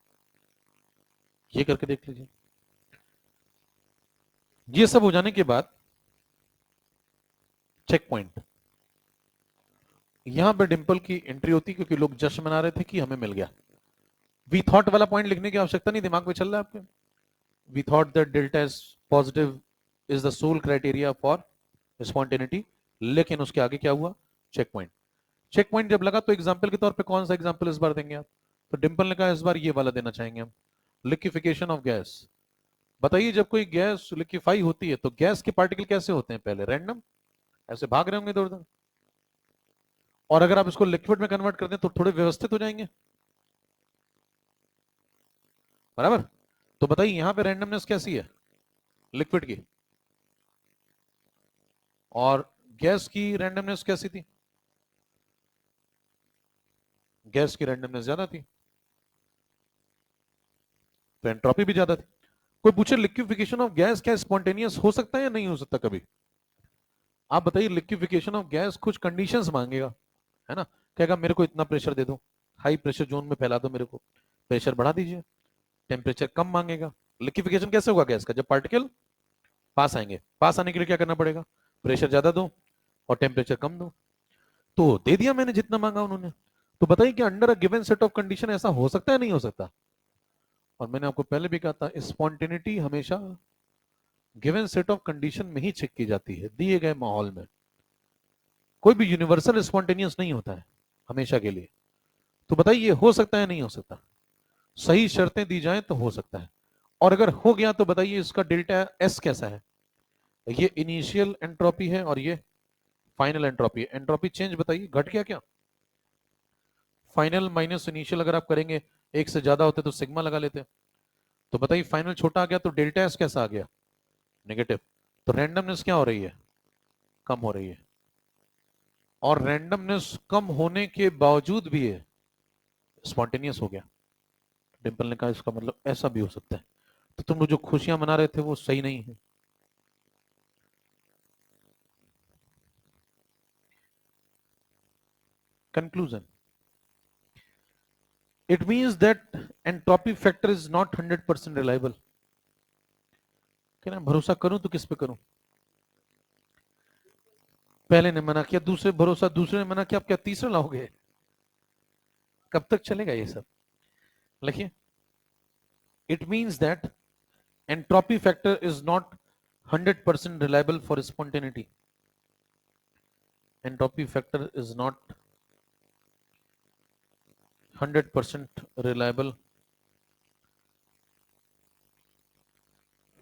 ये करके देख लीजिए। ये सब हो जाने के बाद चेक पॉइंट, यहां पे डिंपल की एंट्री होती, क्योंकि लोग जश्न मना रहे थे कि हमें मिल गया। वी थॉट वाला पॉइंट लिखने की आवश्यकता नहीं, दिमाग में चल रहा है आपके। We thought that delta is positive is the sole criteria for spontaneity. लेकिन उसके आगे क्या हुआ, चेक पॉइंट। चेक पॉइंट जब लगा तो एग्जाम्पल के तौर पे कौन सा एग्जाम्पल इस बार देंगे आप? तो डिंपल ने कहा इस बार ये वाला देना चाहेंगे हम, लिक्विफिकेशन ऑफ गैस। बताइए जब कोई गैस लिक्विफाई होती है तो गैस के पार्टिकल कैसे होते हैं? पहले रैंडम ऐसे भाग रहे होंगे इधर उधर, और अगर आप इसको लिक्विड में कन्वर्ट कर दें तो थोड़े व्यवस्थित हो जाएंगे, बराबर। तो बताइए यहां पे रैंडमनेस कैसी है लिक्विड की, और गैस की रैंडमनेस कैसी थी? गैस की रैंडमनेस ज्यादा थी, तो एंट्रोपी भी ज्यादा थी। कोई पूछे लिक्विफिकेशन ऑफ गैस क्या स्पॉन्टेनियस हो सकता है या नहीं हो सकता कभी? आप बताइए, लिक्विफिकेशन ऑफ गैस कुछ कंडीशंस मांगेगा, है ना। कहेगा मेरे को इतना प्रेशर दे दो, हाई प्रेशर जोन में फैला दो, मेरे को प्रेशर बढ़ा दीजिए। टेम्परेचर कम मांगेगा। लिक्विफिकेशन कैसे होगा गैस का? जब पार्टिकल पास आएंगे, पास आने के लिए क्या करना पड़ेगा? प्रेशर ज्यादा दो और टेम्परेचर कम दो। तो दे दिया मैंने जितना मांगा उन्होंने। तो बताइए कि under a given set of condition ऐसा हो सकता है नहीं हो सकता? और मैंने आपको पहले भी कहा था, स्पॉन्टेनिटी हमेशा गिवन सेट ऑफ कंडीशन में ही चेक की जाती है, दिए गए माहौल में। कोई भी यूनिवर्सल स्पॉन्टेनियस नहीं होता है हमेशा के लिए। तो बताइए हो सकता है नहीं हो सकता? सही शर्तें दी जाएं तो हो सकता है। और अगर हो गया तो बताइए इसका डेल्टा एस कैसा है? ये इनिशियल एंट्रोपी है और ये फाइनल एंट्रोपी है। एंट्रोपी चेंज बताइए घट गया क्या? फाइनल माइनस इनिशियल अगर आप करेंगे, एक से ज्यादा होते तो सिग्मा लगा लेते। तो बताइए फाइनल छोटा आ गया तो डेल्टा एस कैसा आ गया? नेगेटिव। तो रैंडमनेस क्या हो रही है? कम हो रही है। और रैंडमनेस कम होने के बावजूद भी है स्पॉन्टेनियस हो गया। डिंपल ने कहा इसका मतलब ऐसा भी हो सकता है। तो तुम लोग जो खुशियां मना रहे थे वो सही नहीं है। Conclusion, it means that entropy factor is not 100% reliable। क्या भरोसा करूं तो किस पे करूं? पहले ने मना किया, दूसरे भरोसा, दूसरे ने मना किया, आप क्या तीसरा लाओगे? कब तक चलेगा ये सब? लिखिए, it means that entropy factor is not 100% reliable for spontaneity। entropy factor is not 100% reliable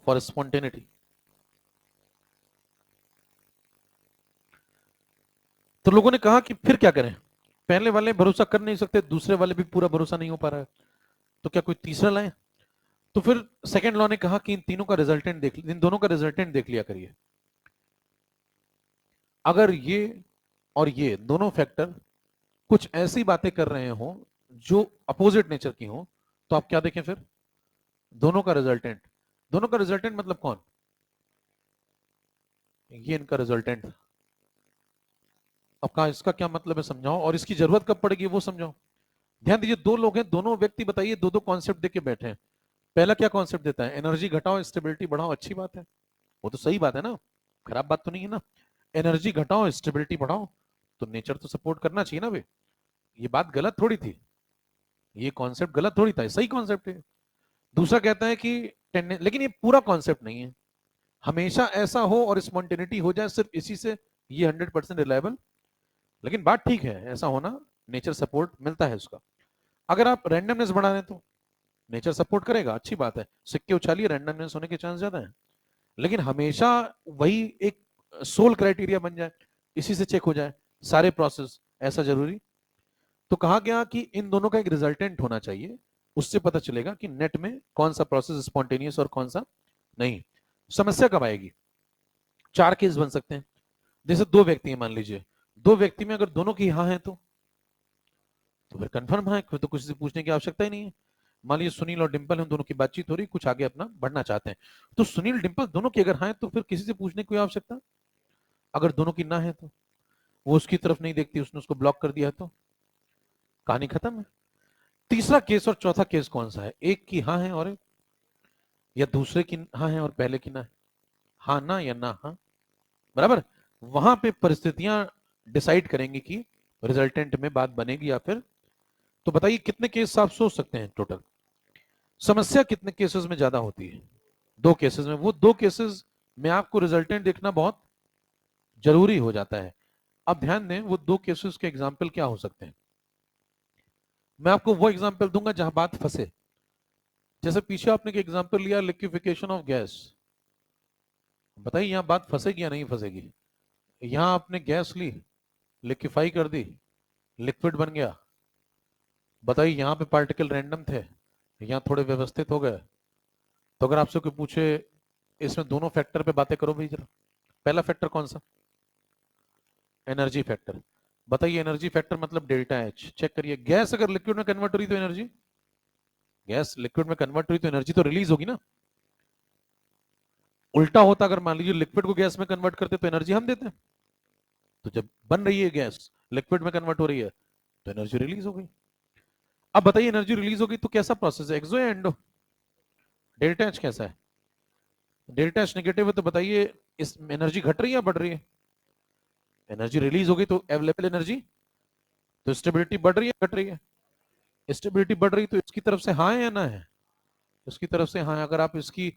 for spontaneity। तो लोगों ने कहा कि फिर क्या करें? पहले वाले भरोसा कर नहीं सकते, दूसरे वाले भी पूरा भरोसा नहीं हो पा रहा है, तो क्या कोई तीसरा लाए? तो फिर सेकेंड लॉ ने कहा कि इन तीनों का रिजल्टेंट देख, इन दोनों का रिजल्टेंट देख लिया करिए। अगर ये और ये दोनों फैक्टर कुछ ऐसी बातें कर रहे हो जो अपोजिट नेचर की हो, तो आप क्या देखें फिर? दोनों का रिजल्टेंट। दोनों का रिजल्टेंट मतलब कौन? ये इनका रिजल्टेंट। अब कहा इसका क्या मतलब है समझाओ, और इसकी जरूरत कब पड़ेगी वो समझाओ। ध्यान दीजिए, दो लोग हैं, दोनों व्यक्ति बताइए दो दो कॉन्सेप्ट देके बैठे हैं। पहला क्या कॉन्सेप्ट देता है? एनर्जी घटाओ स्टेबिलिटी बढ़ाओ। अच्छी बात है, वो तो सही बात है ना, खराब बात तो नहीं है ना। एनर्जी घटाओ स्टेबिलिटी बढ़ाओ, तो नेचर तो सपोर्ट करना चाहिए ना भाई। ये बात गलत थोड़ी थी, ये कॉन्सेप्ट गलत थोड़ी था, सही कॉन्सेप्ट है। दूसरा कहता है कि लेकिन ये पूरा कॉन्सेप्ट नहीं है, हमेशा ऐसा हो और स्पॉन्टेनिटी हो जाए सिर्फ इसी से ये 100% रिलायबल। लेकिन बात ठीक है, ऐसा होना, नेचर सपोर्ट मिलता है उसका। अगर आप रैंडमनेस बढ़ा दें तो नेचर सपोर्ट करेगा, अच्छी बात है, सिक्के उछालिए, रैंडमनेस होने के चांस ज्यादा है। लेकिन हमेशा वही एक सोल क्राइटेरिया बन जाए, इसी से चेक हो जाए सारे प्रोसेस, ऐसा जरूरी? तो कहा गया कि इन दोनों का एक रिजल्टेंट होना चाहिए, उससे पता चलेगा कि नेट में कौन सा प्रोसेस स्पॉन्टेनियस और कौन सा नहीं। समस्या कब आएगी? चार केस बन सकते हैं। जैसे दो व्यक्ति हैं मान लीजिए, दो व्यक्ति में अगर दोनों की हाँ है तो फिर कंफर्म है, फिर तो किसी से पूछने की आवश्यकता ही नहीं है। मान लीजिए सुनील और डिंपल हैं, दोनों की बातचीत हो रही, कुछ आगे अपना बढ़ना चाहते हैं, तो सुनील डिंपल दोनों की अगर हाँ है तो फिर किसी से पूछने की कोई आवश्यकता? अगर दोनों की ना है तो वो उसकी तरफ नहीं देखती, उसने उसको ब्लॉक कर दिया, तो कहानी खत्म है। तीसरा केस और चौथा केस कौन सा है? एक की हाँ है और या दूसरे की हाँ है और पहले की ना है, हाँ ना या ना हाँ, बराबर। वहां पे परिस्थितियां डिसाइड करेंगी कि रिजल्टेंट में बात बनेगी या फिर। तो बताइए कितने केस आप सोच सकते हैं टोटल? समस्या कितने केसेस में ज्यादा होती है? दो केसेस में। वो दो केसेस में आपको रिजल्टेंट देखना बहुत जरूरी हो जाता है। अब ध्यान दें, वो दो केसेस के एग्जाम्पल क्या हो सकते हैं। मैं आपको वो एग्जाम्पल दूंगा जहां बात फंसे। जैसे पीछे आपने एक एग्जाम्पल लिया, लिक्विफिकेशन ऑफ गैस। बताइए यहां बात फंसेगी या नहीं फंसेगी। यहां आपने गैस ली, लिक्विफाई कर दी, लिक्विड बन गया। बताइए यहां पे पार्टिकल रैंडम थे, यहां थोड़े व्यवस्थित हो गए। तो अगर आपसे कोई पूछे इसमें दोनों फैक्टर पे बातें करो भाई जरा। पहला फैक्टर कौन सा? Energy factor. बताइए एनर्जी फैक्टर मतलब डेल्टा एच। चेक करिए, गैस अगर लिक्विड में कन्वर्ट हो रही तो एनर्जी, गैस लिक्विड में कन्वर्ट हुई तो एनर्जी तो रिलीज होगी ना। उल्टा होता, अगर मान लीजिए लिक्विड को गैस में कन्वर्ट करते तो एनर्जी हम देते हैं। तो जब बन रही है गैस, लिक्विड में कन्वर्ट हो रही है, तो एनर्जी रिलीज हो गई। अब बताइए एनर्जी रिलीज हो गई तो कैसा प्रोसेस है, एक्सो या एंडो? डेल्टा एच कैसा है? डेल्टा एच नेगेटिव है तो बताइए इस एनर्जी घट रही है या बढ़ रही है? एनर्जी रिलीज हो गई तो अवेलेबल एनर्जी, तो स्टेबिलिटी बढ़ रही है घट रही है? स्टेबिलिटी बढ़ रही तो इसकी तरफ से हाँ है या ना है? इसकी तरफ से हाँ है। अगर आप इसकी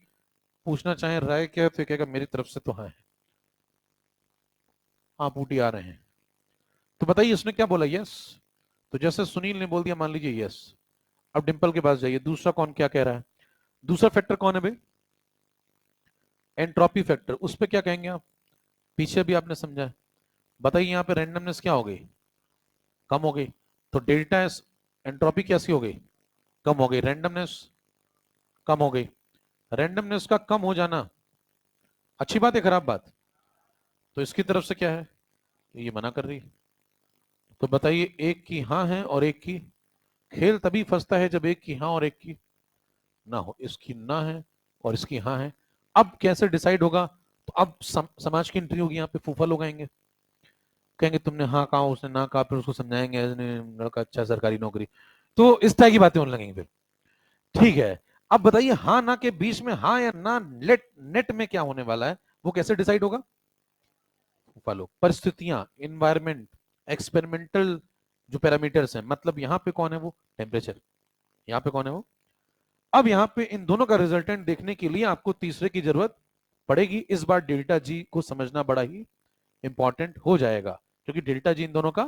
पूछना चाहें राय क्या है तो कहेगा मेरी तरफ से तो हाँ है। हाँ बूटी आ रहे हैं। तो बताइए इसने क्या बोला, यस। तो जैसे सुनील ने बोल दिया मान लीजिए यस। अब डिंपल के पास जाइए, दूसरा कौन क्या कह रहा है? दूसरा फैक्टर कौन है भाई? Entropy factor. उस पर क्या कहेंगे आप? पीछे भी आपने समझा है। बताइए यहाँ पे रैंडमनेस क्या हो गई? कम हो गई। तो डेल्टा एस, एंट्रोपी कैसी हो गई? कम हो गई। रैंडमनेस कम हो गई। रैंडमनेस का कम हो जाना अच्छी बात है खराब बात? तो इसकी तरफ से क्या है, ये मना कर रही है। तो बताइए एक की हाँ है और एक की, खेल तभी फंसता है जब एक की हाँ और एक की ना हो। इसकी ना है और इसकी हाँ है। अब कैसे डिसाइड होगा? तो अब समाज की एंट्री होगी। यहाँ पे फूफा लोग आएंगे, कहेंगे तुमने हाँ कहा उसने ना कहा, फिर उसको समझाएंगे इसने लड़का अच्छा सरकारी नौकरी। तो इस तरह की बातें होने लगेंगी फिर। ठीक है। अब बताइए हाँ ना के बीच में हाँ या ना लेट नेट में क्या होने वाला है, वो कैसे डिसाइड होगा? फूफा लोग, परिस्थितियां, इन्वायरमेंट, एक्सपेरिमेंटल जो पैरामीटर्स हैं, मतलब यहाँ पे कौन है वो? टेम्परेचर। यहाँ पे कौन है वो? अब यहाँ पे इन दोनों का रिजल्टेंट देखने के लिए आपको तीसरे की जरूरत पड़ेगी। इस बार डेल्टा जी को समझना बड़ा ही इंपॉर्टेंट हो जाएगा, क्योंकि डेल्टा जी इन दोनों का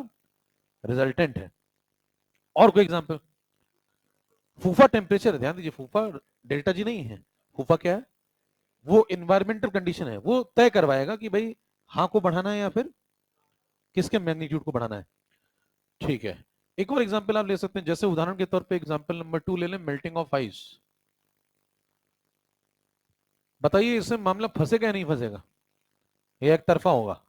रिजल्टेंट है। और कोई एग्जांपल? फूफा टेम्परेचर, ध्यान दीजिए फूफा डेल्टा जी नहीं है। फूफा क्या है? वो इन्वायरमेंटल कंडीशन है, वो तय करवाएगा कि भाई हाँ को बढ़ाना है या फिर किसके मैग्नीट्यूड को बढ़ाना है। ठीक है। एक और एग्जांपल आप ले सकते हैं, जैसे उदाहरण के तौर पे एग्जांपल नंबर 2 ले लें, मेल्टिंग ऑफ आइस। बताइए इसमें मामला फंसेगा या नहीं फंसेगा? ये एक तरफा होगा।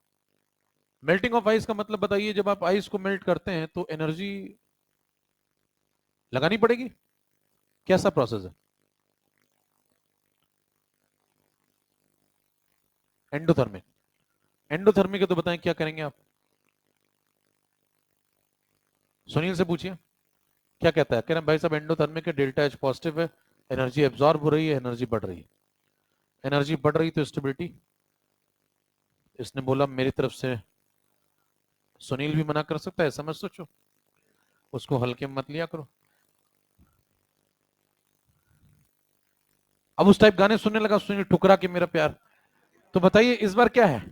मेल्टिंग ऑफ आइस का मतलब बताइए, जब आप आइस को मेल्ट करते हैं तो एनर्जी लगानी पड़ेगी। कैसा प्रोसेस है? एंडोथर्मिक। एंडोथर्मिक है तो बताएं क्या करेंगे आप? सुनील से पूछिए क्या कहता है। कह रहे हैं भाई साहब एंडोथर्मिक है, डेल्टा एच पॉजिटिव है, एनर्जी एब्जॉर्ब हो रही है, एनर्जी बढ़ रही है। एनर्जी बढ़ रही तो स्टेबिलिटी। इसने बोला मेरी तरफ से, सुनील भी मना कर सकता है, समझ सोचो, उसको हल्के में मत लिया करो। अब उस टाइप गाने सुनने लगा सुनील, ठुकरा के मेरा प्यार। तो बताइए इस बार क्या है?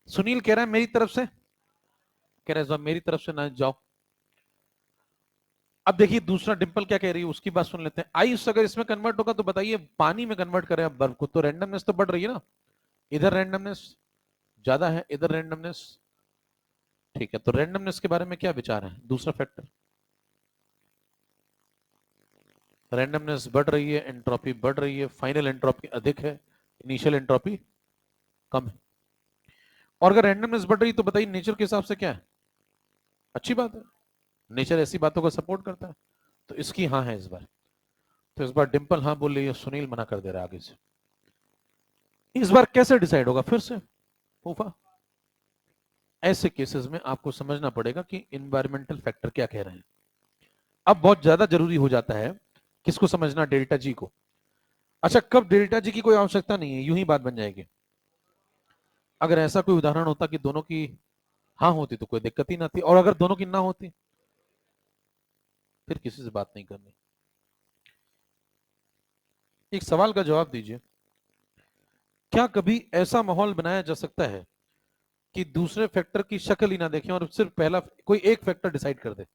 सुनील कह रहा है मेरी तरफ से, कह रहा है इस बार मेरी तरफ से ना जाओ। अब देखिए दूसरा डिंपल क्या कह रही है, उसकी बात सुन लेते हैं। आइस अगर इसमें कन्वर्ट होगा तो बताइए पानी में कन्वर्ट करें अब बर्फ को, तो रैंडमनेस तो बढ़ रही है ना। इधर रैंडमनेस ज्यादा है, इधर रैंडमनेस। ठीक है, तो रैंडमनेस के बारे में क्या विचार है? दूसरा फैक्टर, रैंडमनेस बढ़ रही है, एंट्रोपी बढ़ रही है, फाइनल एंट्रोपी अधिक है, इनिशियल एंट्रोपी कम है। और अगर रैंडमनेस बढ़ रही है तो बताइए नेचर के हिसाब से क्या है? अच्छी बात है, नेचर ऐसी बातों को सपोर्ट करता है। तो इसकी हाँ है इस बार। तो इस बार डिंपल हाँ बोल रही है, सुनील मना कर दे रहा है आगे से। इस बार कैसे डिसाइड होगा फिर से फूफा? ऐसे केसेस में आपको समझना पड़ेगा कि इन्वायरमेंटल फैक्टर क्या कह रहे हैं। अब बहुत ज्यादा जरूरी हो जाता है किसको समझना, डेल्टा जी को। अच्छा, कब डेल्टा जी की कोई आवश्यकता नहीं है, यूं ही बात बन जाएगी। अगर ऐसा कोई उदाहरण होता कि दोनों की हाँ होती तो कोई दिक्कत ही ना थी, और अगर दोनों की ना होती फिर किसी से बात नहीं करनी। एक सवाल का जवाब दीजिए, क्या कभी ऐसा माहौल बनाया जा सकता है कि दूसरे फैक्टर की शक्ल ही ना देखें और सिर्फ पहला कोई एक फैक्टर डिसाइड कर दे?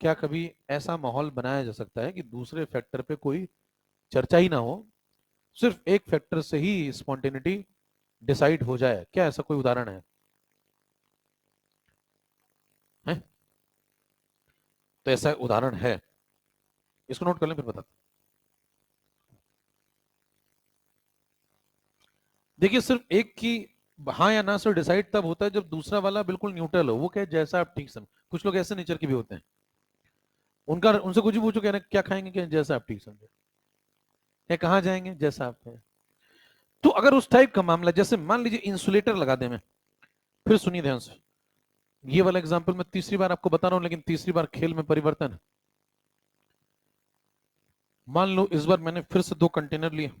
क्या कभी ऐसा माहौल बनाया जा सकता है कि दूसरे फैक्टर पे कोई चर्चा ही ना हो, सिर्फ एक फैक्टर से ही स्पॉन्टेनिटी डिसाइड हो जाए? क्या ऐसा कोई उदाहरण है? तो ऐसा उदाहरण है, इसको नोट कर लें फिर बता। देखिए, सिर्फ एक की हाँ या ना से डिसाइड तब होता है जब दूसरा वाला बिल्कुल न्यूट्रल हो। वो कहे जैसा आप ठीक समझ। कुछ लोग ऐसे नेचर के भी होते हैं, उनका उनसे कुछ भी पूछो, कहना क्या खाएंगे, क्या जैसा आप ठीक समझे, या कहाँ जाएंगे जैसा आप कहें। तो अगर उस टाइप का मामला, जैसे मान लीजिए इंसुलेटर लगा दे मैं, फिर सुनिए ध्यान से, ये वाला एग्जांपल मैं तीसरी बार आपको बता रहा हूं, लेकिन तीसरी बार खेल में परिवर्तन। मान लो इस बार मैंने फिर से 2 कंटेनर लिए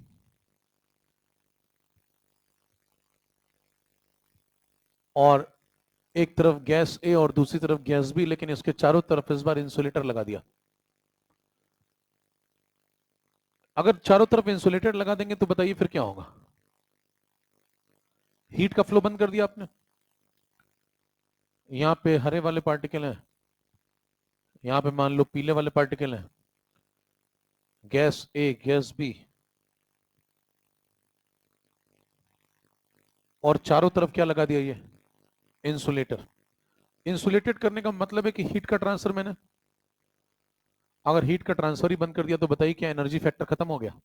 और एक तरफ गैस ए और दूसरी तरफ गैस बी, लेकिन इसके चारों तरफ इस बार इंसुलेटर लगा दिया। अगर चारों तरफ इंसुलेटर लगा देंगे तो बताइए फिर क्या होगा? हीट का फ्लो बंद कर दिया आपने। यहां पे हरे वाले पार्टिकल हैं, यहां पे मान लो पीले वाले पार्टिकल हैं, गैस ए गैस बी, और चारों तरफ क्या लगा दिया? ये इंसुलेटर। इंसुलेटेड करने का मतलब है कि हीट का ट्रांसफर मैंने, अगर हीट का ट्रांसफर ही बंद कर दिया तो बताइए क्या एनर्जी फैक्टर खत्म हो गया?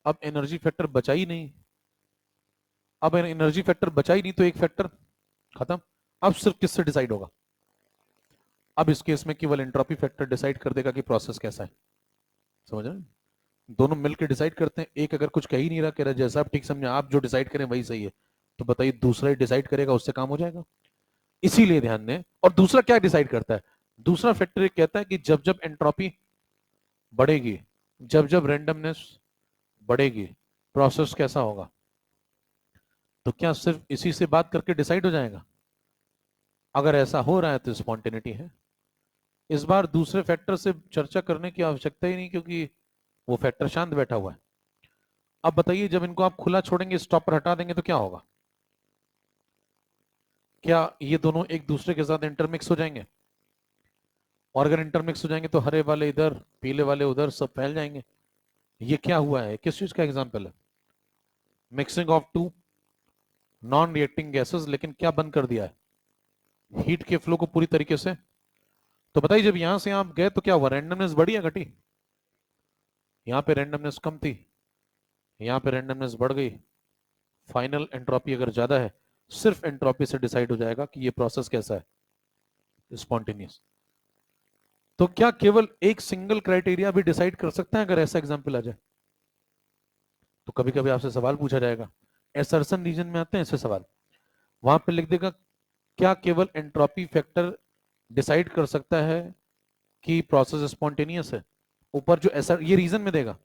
अब एनर्जी फैक्टर बचा ही नहीं। अब एनर्जी फैक्टर बचा ही नहीं तो एक फैक्टर खत्म। अब सिर्फ किससे डिसाइड होगा? अब इस केस में केवल एंट्रोपी फैक्टर डिसाइड कर देगा कि प्रोसेस कैसा है। समझ रहे हैं? दोनों मिलकर डिसाइड करते हैं। एक अगर कुछ कह ही नहीं रहा, कह रहा जैसा आप ठीक समझे, आप जो डिसाइड करें वही सही है, तो बताइए दूसरा ही डिसाइड करेगा, उससे काम हो जाएगा। इसीलिए ध्यान दें। और दूसरा क्या डिसाइड करता है? दूसरा फैक्टर कहता है कि जब जब एंट्रोपी बढ़ेगी, जब जब रैंडमनेस बढ़ेगी, प्रोसेस कैसा होगा? तो क्या सिर्फ इसी से बात करके डिसाइड हो जाएगा? अगर ऐसा हो रहा है तो स्पॉन्टेनिटी है। इस बार दूसरे फैक्टर से चर्चा करने की आवश्यकता ही नहीं, क्योंकि वो फैक्टर शांत बैठा हुआ है। अब बताइए, जब इनको आप खुला छोड़ेंगे, स्टॉप पर हटा देंगे, तो क्या होगा? क्या ये दोनों एक दूसरे के साथ इंटरमिक्स हो जाएंगे? और अगर इंटरमिक्स हो जाएंगे तो हरे वाले इधर, पीले वाले उधर, सब फैल जाएंगे। ये क्या हुआ है? किस चीज का एग्जाम्पल है? Mixing of two non reacting gases, लेकिन क्या बंद कर दिया है? हीट के फ्लो को पूरी तरीके से। तो बताइए, जब यहां से आप गए तो क्या हुआ? रैंडमनेस बढ़ी या घटी? यहां पे रैंडमनेस कम थी, यहां पे रैंडमनेस बढ़ गई। फाइनल एंट्रोपी अगर ज्यादा है, सिर्फ एंट्रोपी से डिसाइड हो जाएगा कि ये प्रोसेस कैसा है, स्पॉन्टेनियस। तो क्या केवल एक सिंगल क्राइटेरिया भी डिसाइड कर सकता है अगर ऐसा एग्जाम्पल आ जाए? तो कभी कभी आपसे सवाल पूछा जाएगा, एसर्शन रीजन में आते हैं ऐसे सवाल, वहां पे लिख देगा क्या केवल एंट्रोपी फैक्टर डिसाइड कर सकता है कि प्रोसेस स्पॉन्टेनियस है? ऊपर जो एसर ये रीजन में देगा,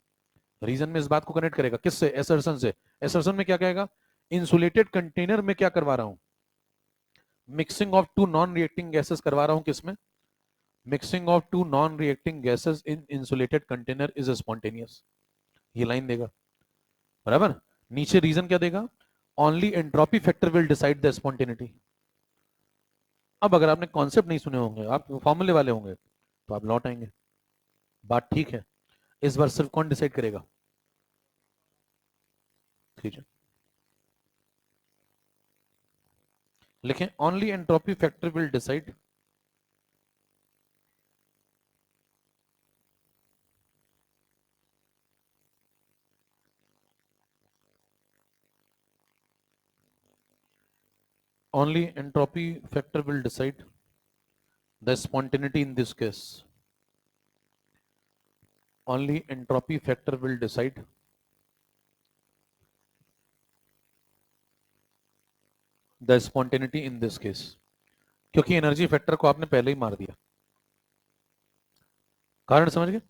रीजन में इस बात को कनेक्ट करेगा किससे? एसर्शन से। एसर्शन में क्या कहेगा? इंसुलेटेड कंटेनर में क्या करवा रहा हूं? Mixing of two non reacting gases करवा रहा हूं। किसमें? Mixing of two non reacting gases in insulated container is spontaneous. ये लाइन देगा, बराबर। नीचे रीजन क्या देगा? Only entropy factor will decide the spontaneity. अब अगर आपने कॉन्सेप्ट नहीं सुने होंगे, आप फॉर्मूले वाले होंगे, तो आप लौट आएंगे। बात ठीक है। इस बार सिर्फ कौन डिसाइड करेगा? ठीक है, लिखें only entropy factor will decide only entropy factor will decide the spontaneity in this case. Only entropy factor will decide the spontaneity in this case. क्योंकि एनर्जी फैक्टर को आपने पहले ही मार दिया। कारण समझ गए?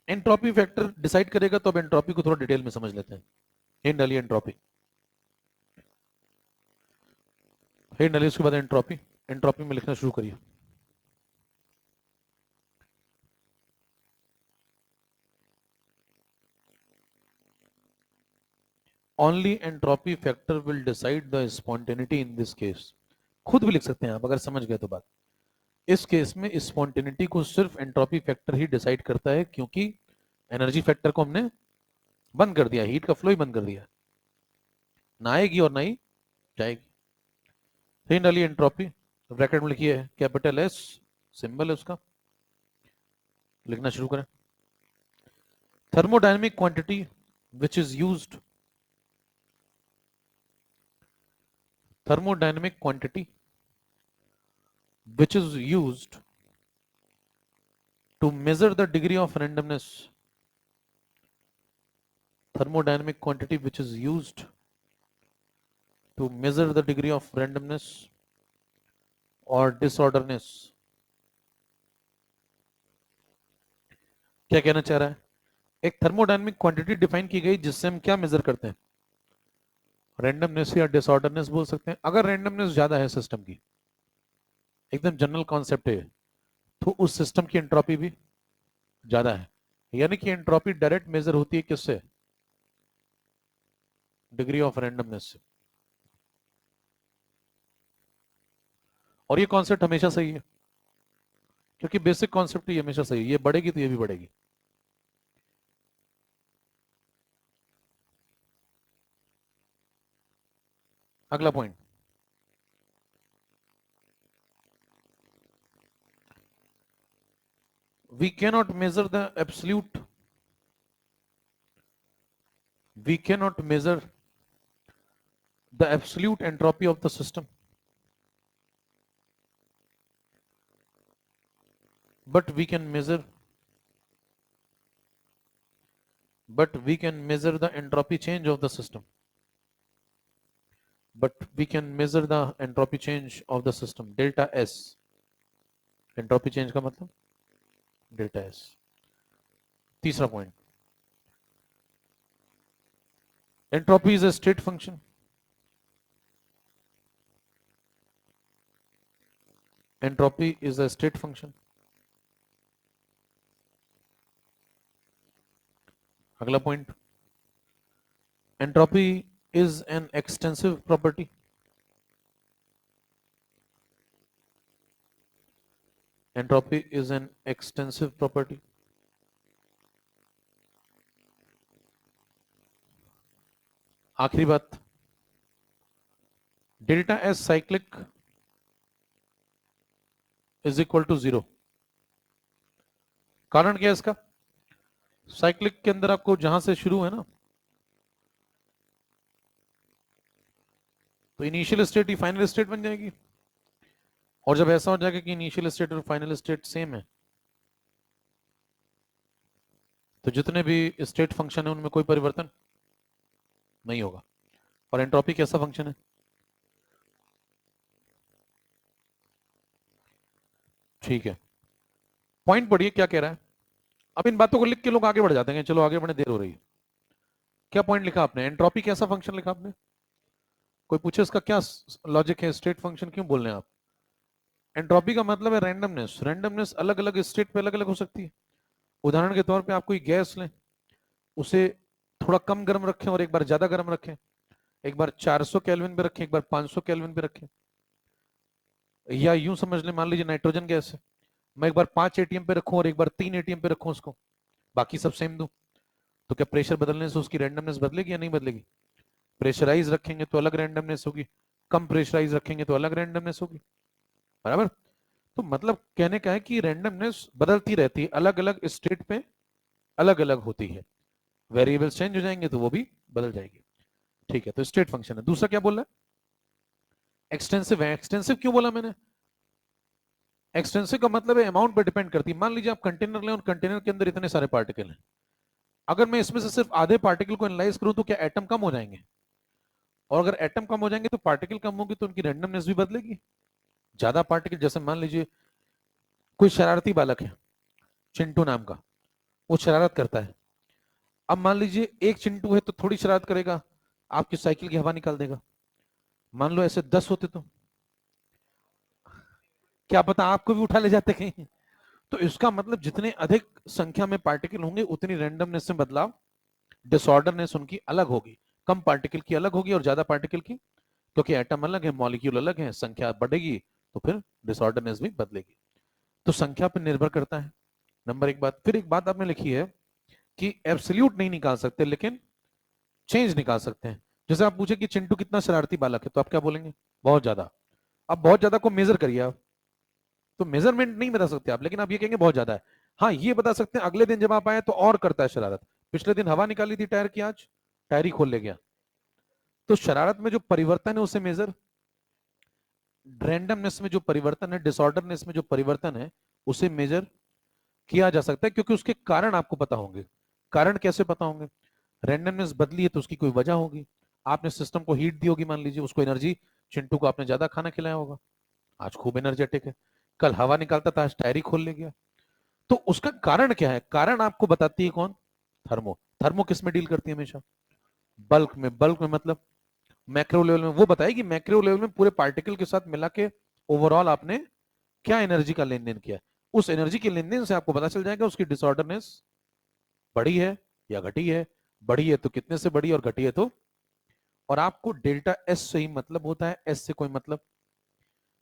एंट्रोपी फैक्टर डिसाइड करेगा, तो अब एंट्रोपी को थोड़ा डिटेल में समझ लेते हैं। हे डालिए एंट्रोपी, हे डालिए उसके बाद एंट्रोपी। एंट्रोपी में लिखना शुरू करिए। Only entropy factor will decide the spontaneity in this case. खुद भी लिख सकते हैं आप अगर समझ गए तो बात। इस केस में स्पॉन्टेनिटी को सिर्फ एंट्रोपी फैक्टर ही डिसाइड करता है, क्योंकि एनर्जी फैक्टर को हमने बंद कर दिया, हीट का फ्लो ही बंद कर दिया, ना आएगी और ना ही जाएगी। सही डालिए एंट्रोपी, ब्रैकेट में लिखिए कैपिटल एस, सिंबल है उसका, लिखना शुरू करें। Thermodynamic quantity which is used, thermodynamic quantity which is used to measure the degree of randomness, thermodynamic quantity which is used to measure the degree of randomness or disorderness। क्या कहना चाह रहा है? एक थर्मोडायनेमिक क्वांटिटी डिफाइन की गई जिससे हम क्या मेजर करते हैं, रैंडमनेस या डिसऑर्डरनेस बोल सकते हैं। अगर रैंडमनेस ज्यादा है सिस्टम की, एकदम जनरल कॉन्सेप्ट है, तो उस सिस्टम की एंट्रोपी भी ज्यादा है, यानी कि एंट्रोपी डायरेक्ट मेजर होती है किससे, डिग्री ऑफ रैंडमनेस से। और ये कॉन्सेप्ट हमेशा सही है, क्योंकि बेसिक कॉन्सेप्ट ये हमेशा सही है, ये बढ़ेगी तो ये भी बढ़ेगी। अगला point, we cannot measure the absolute, we cannot measure the absolute entropy of the system, but we can measure, the entropy change of the system, but we can measure the entropy change of the system, delta S। entropy change का मतलब delta S. तीसरा point, entropy is a state function, entropy is a state function. अगला point, entropy is an extensive property, entropy is an extensive property. आखिरी बात, delta S cyclic is equal to 0। कारण क्या है इसका, साइक्लिक के अंदर आपको जहां से शुरू है ना, तो इनिशियल स्टेट ही फाइनल स्टेट बन जाएगी, और जब ऐसा हो जाएगा कि इनिशियल स्टेट और फाइनल स्टेट सेम है, तो जितने भी स्टेट फंक्शन है उनमें कोई परिवर्तन नहीं होगा। और एंट्रोपी कैसा फंक्शन है, ठीक है। पॉइंट पढ़िए क्या कह रहा है। अब इन बातों को लिख के लोग आगे बढ़ जाते हैं, चलो आगे बढ़ने, देर हो रही है। क्या पॉइंट लिखा आपने, एंट्रोपी कैसा फंक्शन लिखा आपने, कोई पूछे इसका क्या लॉजिक है, स्टेट फंक्शन क्यों बोल रहे हैं आप। एंट्रोपी का मतलब है रैंडमनेस, रैंडमनेस अलग अलग स्टेट पे अलग अलग हो सकती है। उदाहरण के तौर पे आप कोई गैस लें, उसे थोड़ा कम गर्म रखें और एक बार ज्यादा गर्म रखें, एक बार 400 केल्विन पे रखें, एक बार 500 केल्विन पे रखें। या यूं समझ लें, मान लीजिए नाइट्रोजन गैस है, मैं एक बार 5 एटीएम पे रखूं और एक बार 3 एटीएम पे रखूं उसको, बाकी सब सेम दूं, तो क्या प्रेशर बदलने से उसकी रैंडमनेस बदलेगी या नहीं बदलेगी। प्रेशराइज रखेंगे तो अलग रैंडमनेस होगी, कम प्रेशराइज रखेंगे तो अलग रैंडमनेस होगी, बराबर। तो मतलब कहने का है कि रैंडमनेस बदलती रहती है, अलग अलग स्टेट पे अलग अलग होती है, वेरिएबल्स चेंज हो जाएंगे तो वो भी बदल जाएगी, ठीक है। तो स्टेट फंक्शन है। दूसरा क्या बोला, एक्सटेंसिव है। एक्सटेंसिव क्यों बोला मैंने, एक्सटेंसिव का मतलब है अमाउंट पर डिपेंड करती है। मान लीजिए आप कंटेनर लें और कंटेनर के अंदर इतने सारे पार्टिकल हैं, अगर मैं इसमें से सिर्फ आधे पार्टिकल को एनालाइज करूं तो क्या एटम कम हो जाएंगे, और अगर एटम कम हो जाएंगे तो पार्टिकल कम होगी, तो उनकी रैंडमनेस भी बदलेगी। ज्यादा पार्टिकल, जैसे मान लीजिए कोई शरारती बालक है चिंटू नाम का, वो शरारत करता है। अब मान लीजिए एक चिंटू है तो थोड़ी शरारत करेगा, आपकी साइकिल की हवा निकाल देगा। मान लो ऐसे 10 होते तो क्या पता आपको भी उठा ले जाते कहीं। तो इसका मतलब जितने अधिक संख्या में पार्टिकल होंगे उतनी रैंडमनेस में बदलाव, डिसऑर्डरनेस उनकी अलग होगी, कम पार्टिकल की अलग होगी और ज्यादा पार्टिकल की, क्योंकि एटम अलग है, मॉलिक्यूल अलग है, संख्या बढ़ेगी तो फिर डिसऑर्डरनेस भी बदलेगी। तो संख्या पर निर्भर करता है, नंबर एक बात। फिर एक बात आपने लिखी है कि एब्सोल्यूट नहीं निकाल सकते लेकिन चेंज निकाल सकते हैं। जैसे आप पूछे कि चिंटू कितना शरारती बालक है, तो आप क्या बोलेंगे? बहुत ज्यादा। अब बहुत ज्यादा को मेजर करिए आप, तो मेजरमेंट नहीं बता सकते आप, लेकिन आप ये कहेंगे बहुत ज्यादा है। हाँ, ये बता सकते हैं अगले दिन जब आप आए तो और करता है शरारत। पिछले दिन हवा निकाली थी टायर की, आज टायर ही खोल ले गया। तो शरारत में जो परिवर्तन है उसे मेजर, रैंडमनेस में जो परिवर्तन है, डिसऑर्डरनेस में जो परिवर्तन है, उसे मेजर किया जा सकता है, क्योंकि उसके कारण आपको पता होंगे। कारण कैसे पता होंगे? रैंडमनेस बदली है तो उसकी कोई वजह होगी। आपने सिस्टम को हीट दी होगी, मान लीजिए उसको एनर्जी, चिंटू को आपने ज्यादा खाना खिलाया होगा, आज खूब एनर्जेटिक है। कल हवा निकालता था, आज टायर ही खोल ले गया। तो उसका कारण क्या है? कारण आपको बताती है कौन? थर्मो। थर्मो किस में डील करती है हमेशा? बल्क में। बल्क में मतलब मैक्रो लेवल में। वो बताएगी मैक्रो लेवल में पूरे पार्टिकल के साथ मिला के ओवरऑल आपने क्या एनर्जी का लेन देन किया। उस एनर्जी के लेन देन से आपको पता चल जाएगा उसकी डिसऑर्डरनेस बढ़ी है या घटी है। बढ़ी है तो कितने से बढ़ी, और घटी है तो। और आपको डेल्टा एस से ही मतलब होता है, एस से कोई मतलब।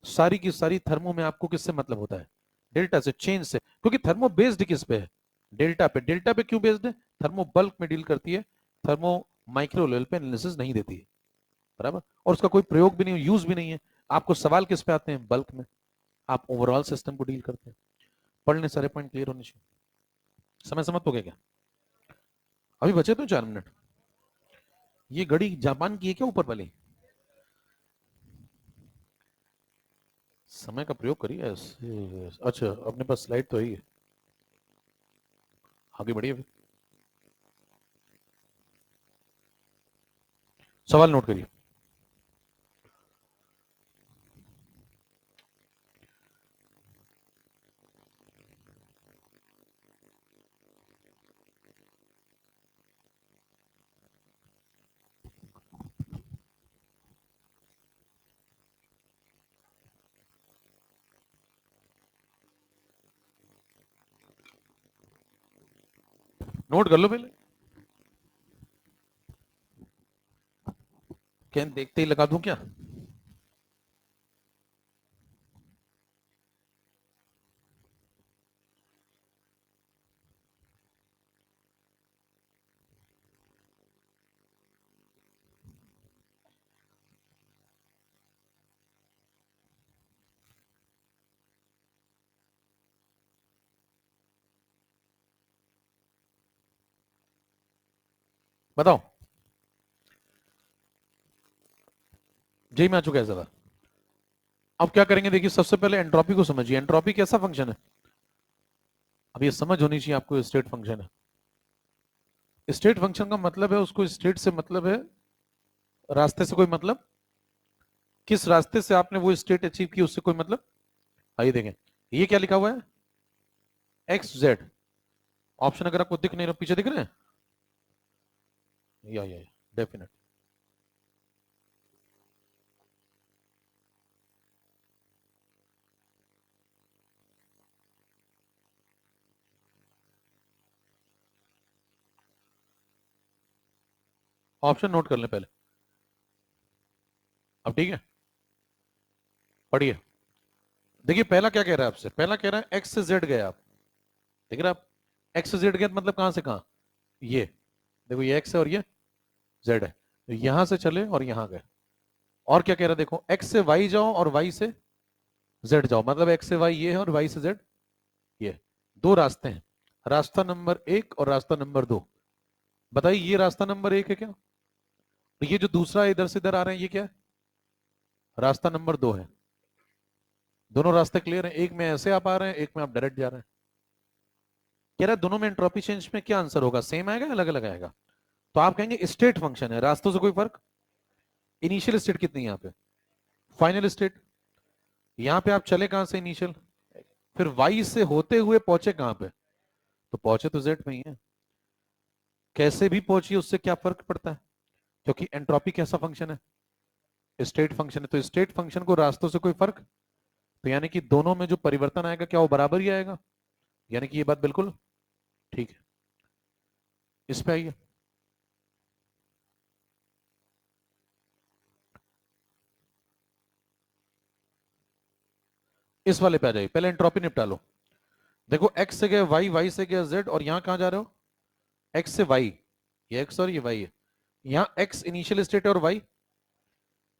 सारी की सारी थर्मो में आपको किससे मतलब होता है? डेल्टा से, चेंज से। क्योंकि थर्मो बेस्ड किस पे है? डेल्टा पे। डेल्टा पे क्यों बेस्ड है? थर्मो बल्क में डील करती है, थर्मो माइक्रो लेवल पे एनालिसिस नहीं देती है, बराबर। और उसका कोई प्रयोग भी नहीं, यूज भी नहीं है। आपको सवाल किस पे आते हैं? बल्क में। आप ओवरऑल सिस्टम को डील करते हैं। पढ़ने सारे पॉइंट क्लियर होने चाहिए। समय समाप्त हो गया क्या? अभी बचे तो 4 मिनट। ये घड़ी जापान की है क्या ऊपर वाली? समय का प्रयोग करिए ऐसे। अच्छा, अपने पास स्लाइड तो है ही है, आगे बढ़िए फिर। सवाल नोट करिए। नोट कर लो पहले, क्या देखते ही लगा दूं क्या? बताओ। जी में आ चुका है सवाल। अब क्या करेंगे, देखिए सबसे पहले एंट्रोपी को समझिए। एंट्रोपी कैसा फंक्शन है? अब ये समझ होनी चाहिए आपको, स्टेट फंक्शन है। स्टेट फंक्शन का मतलब है, उसको स्टेट से मतलब है, रास्ते से कोई मतलब। किस रास्ते से आपने वो स्टेट अचीव की उससे कोई मतलब। आइए देखें, ये क्या लिखा हुआ है? X Z. ऑप्शन अगर आपको दिख नहीं रहा, पीछे दिख रहे हैं? या डेफिनेट। ऑप्शन नोट कर लें पहले। अब ठीक है, पढ़िए। देखिए पहला क्या कह रहा है आपसे, पहला कह रहा है एक्स से जेड गए आप। देख रहे हैं आप? एक्स से जेड गए मतलब कहां से कहां? ये देखो, ये एक्स है और ये जेड है, तो यहां से चले और यहां गए। और क्या कह रहा है देखो, एक्स से वाई जाओ और वाई से जेड जाओ, मतलब एक्स से वाई ये है और वाई से जेड ये। दो रास्ते हैं, रास्ता नंबर 1 और रास्ता नंबर 2। बताइए ये रास्ता नंबर 1 है क्या? और ये जो दूसरा इधर से इधर आ रहे हैं ये क्या है? रास्ता नंबर 2 है। दोनों रास्ते क्लियर हैं? एक में ऐसे आप आ रहे हैं, एक में आप डायरेक्ट जा रहे हैं। कह रहा है दोनों में एंट्रोपी चेंज में क्या आंसर होगा, सेम आएगा अलग अलग आएगा? तो आप कहेंगे स्टेट फंक्शन है, रास्तों से कोई फर्क। इनिशियल स्टेट कितनी है यहाँ पे? Final state. यहाँ पे आप चले कहां से? इनिशियल। फिर वाई से होते हुए पहुंचे कहां पे? तो पहुंचे तो जेड में ही है। कैसे भी पहुंचिए उससे क्या फर्क पड़ता है? क्योंकि एंट्रोपी कैसा फंक्शन है? स्टेट फंक्शन है, तो स्टेट फंक्शन को रास्तों से कोई फर्क। तो यानी कि दोनों में जो परिवर्तन आएगा क्या वो बराबर ही आएगा? यानी कि ये बात बिल्कुल ठीक है। इस पे आइए। इस वाले पे आ जाइए, पहले एंट्रोपी निपटा लो। देखो एक्स से गया वाई, वाई से गया जेड, और यहां कहां जा रहे हो? एक्स से वाई, ये एक्स और ये वाई है। यहां एक्स इनिशियल स्टेट है और वाई,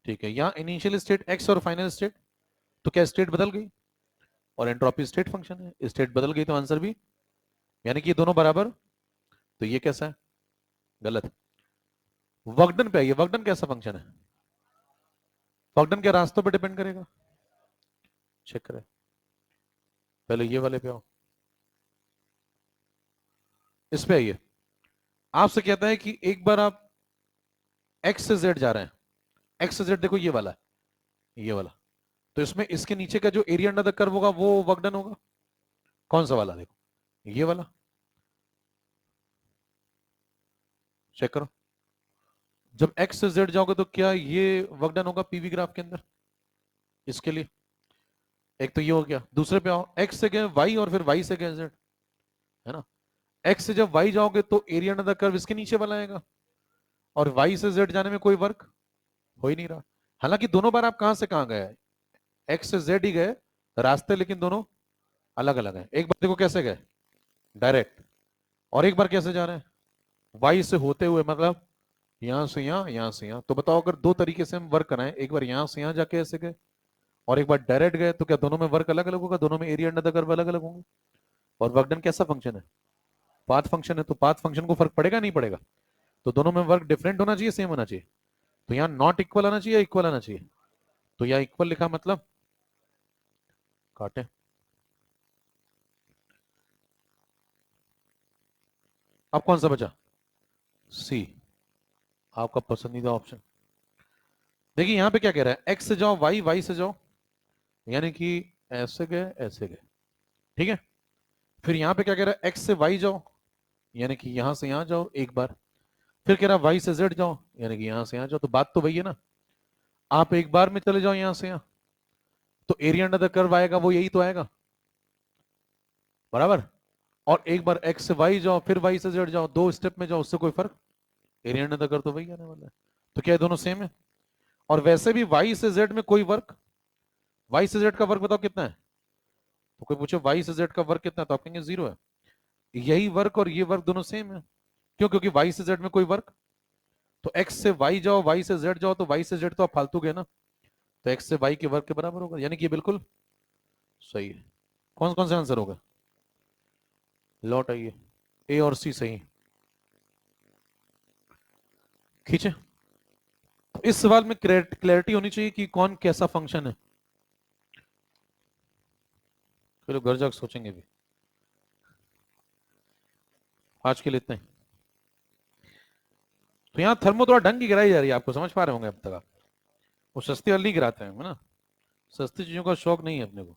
ठीक है, यहां इनिशियल स्टेट एक्स और फाइनल स्टेट, तो क्या स्टेट बदल गई? और एंट्रोपी स्टेट फंक्शन है, स्टेट बदल गई तो आंसर भी, यानी कि ये दोनों बराबर, तो ये कैसा है? गलत। वर्कडन पे आइए, वर्कडन कैसा फंक्शन है? वर्कडन क्या रास्तों पे डिपेंड करेगा? चेक करें, पहले ये वाले पे आओ, इस पे आइए। आपसे कहता है कि एक बार आप एक्स से जेड जा रहे हैं, एक्स से जेड देखो ये वाला है, ये वाला, तो इसमें इसके नीचे का जो एरिया अंडर द कर्व होगा वो वर्कडन होगा। कौन सा वाला? देखो ये वाला, चेक करो। जब एक्स से जेड जाओगे तो क्या ये वर्कडन होगा पीवी ग्राफ के अंदर? इसके लिए एक तो ये हो गया, दूसरे पे आओ, एक्स से गए वाई और फिर वाई से गए जेड, है ना? एक्स से जब वाई जाओगे तो एरिया अंडर द कर्व इसके नीचे वाला आएगा, और वाई से जेड जाने में कोई वर्क हो ही नहीं रहा। हालांकि दोनों बार आप कहां से कहां गए? एक्स से जेड ही गए रास्ते, लेकिन दोनों अलग अलग हैं। एक बार देखो कैसे गए, डायरेक्ट, और एक बार कैसे जा रहे हैं? वाई से होते हुए, मतलब यहां से यहां, यहां से यहां। तो बताओ अगर दो तरीके से हम वर्क कराएं, एक बार यहां से यहां जाके ऐसे गए और एक बार डायरेक्ट गए, तो क्या दोनों में वर्क अलग अलग होगा? दोनों में एरिया अंडर द कर्व अलग अलग होंगे। और वर्क डन कैसा फंक्शन है? पाथ फंक्शन है, तो पाथ फंक्शन को फर्क पड़ेगा नहीं पड़ेगा? तो दोनों में वर्क डिफरेंट होना चाहिए, सेम होना चाहिए? तो यहाँ नॉट इक्वल आना चाहिए या इक्वल आना चाहिए? तो यहाँ इक्वल लिखा मतलब काटे। अब कौन सा बचा? सी, आपका पसंदीदा ऑप्शन। देखिए यहाँ पे क्या कह रहा है, एक्स से जाओ वाई, वाई से जाओ, यानी कि ऐसे गए ऐसे गए, ठीक है। फिर यहाँ पे क्या कह रहा है, एक्स से वाई जाओ, यानी कि यहां से यहां जाओ एक बार। फिर कह रहा है वाई से जेड जाओ, यानी कि यहां से यहां जाओ। तो बात तो वही है ना, आप एक बार में चले जाओ यहां से यहां, तो एरिया अंडर द कर्व आएगा वो यही तो आएगा, बराबर। और एक बार एक्स से वाई जाओ फिर वाई से जेड जाओ, दो स्टेप में जाओ, उससे कोई फर्क, एरिया अंडर द कर्व तो वही आने वाला है। तो क्या ये दोनों सेम है? और वैसे भी वाई से जेड में कोई वर्क, वाई से जेड का वर्क बताओ कितना है? तो कोई पूछे वाई से जेड का वर्क कितना है, तो आप कहेंगे 0 है। यही वर्क और ये वर्क दोनों सेम है, क्यों? क्योंकि वाई से जेड में कोई वर्क, तो एक्स से वाई जाओ वाई से जेड जाओ, तो वाई से जेड तो आप फालतू गए ना, तो एक्स से वाई के वर्क के बराबर होगा, यानी कि ये बिल्कुल सही है। कौन सा आंसर होगा? लौट आइए, ए और सी सही। खींचे। तो इस सवाल में क्लैरिटी होनी चाहिए कि कौन कैसा फंक्शन है। फिर घर जाकर सोचेंगे भी। आज के लिए इतना ही। तो यहाँ थर्मो थोड़ा ढंग की गिराई जा रही है, आपको समझ पा रहे होंगे अब तक आप। वो सस्ती वाली नहीं गिराते हैं, है ना, सस्ती चीजों का शौक नहीं है अपने को।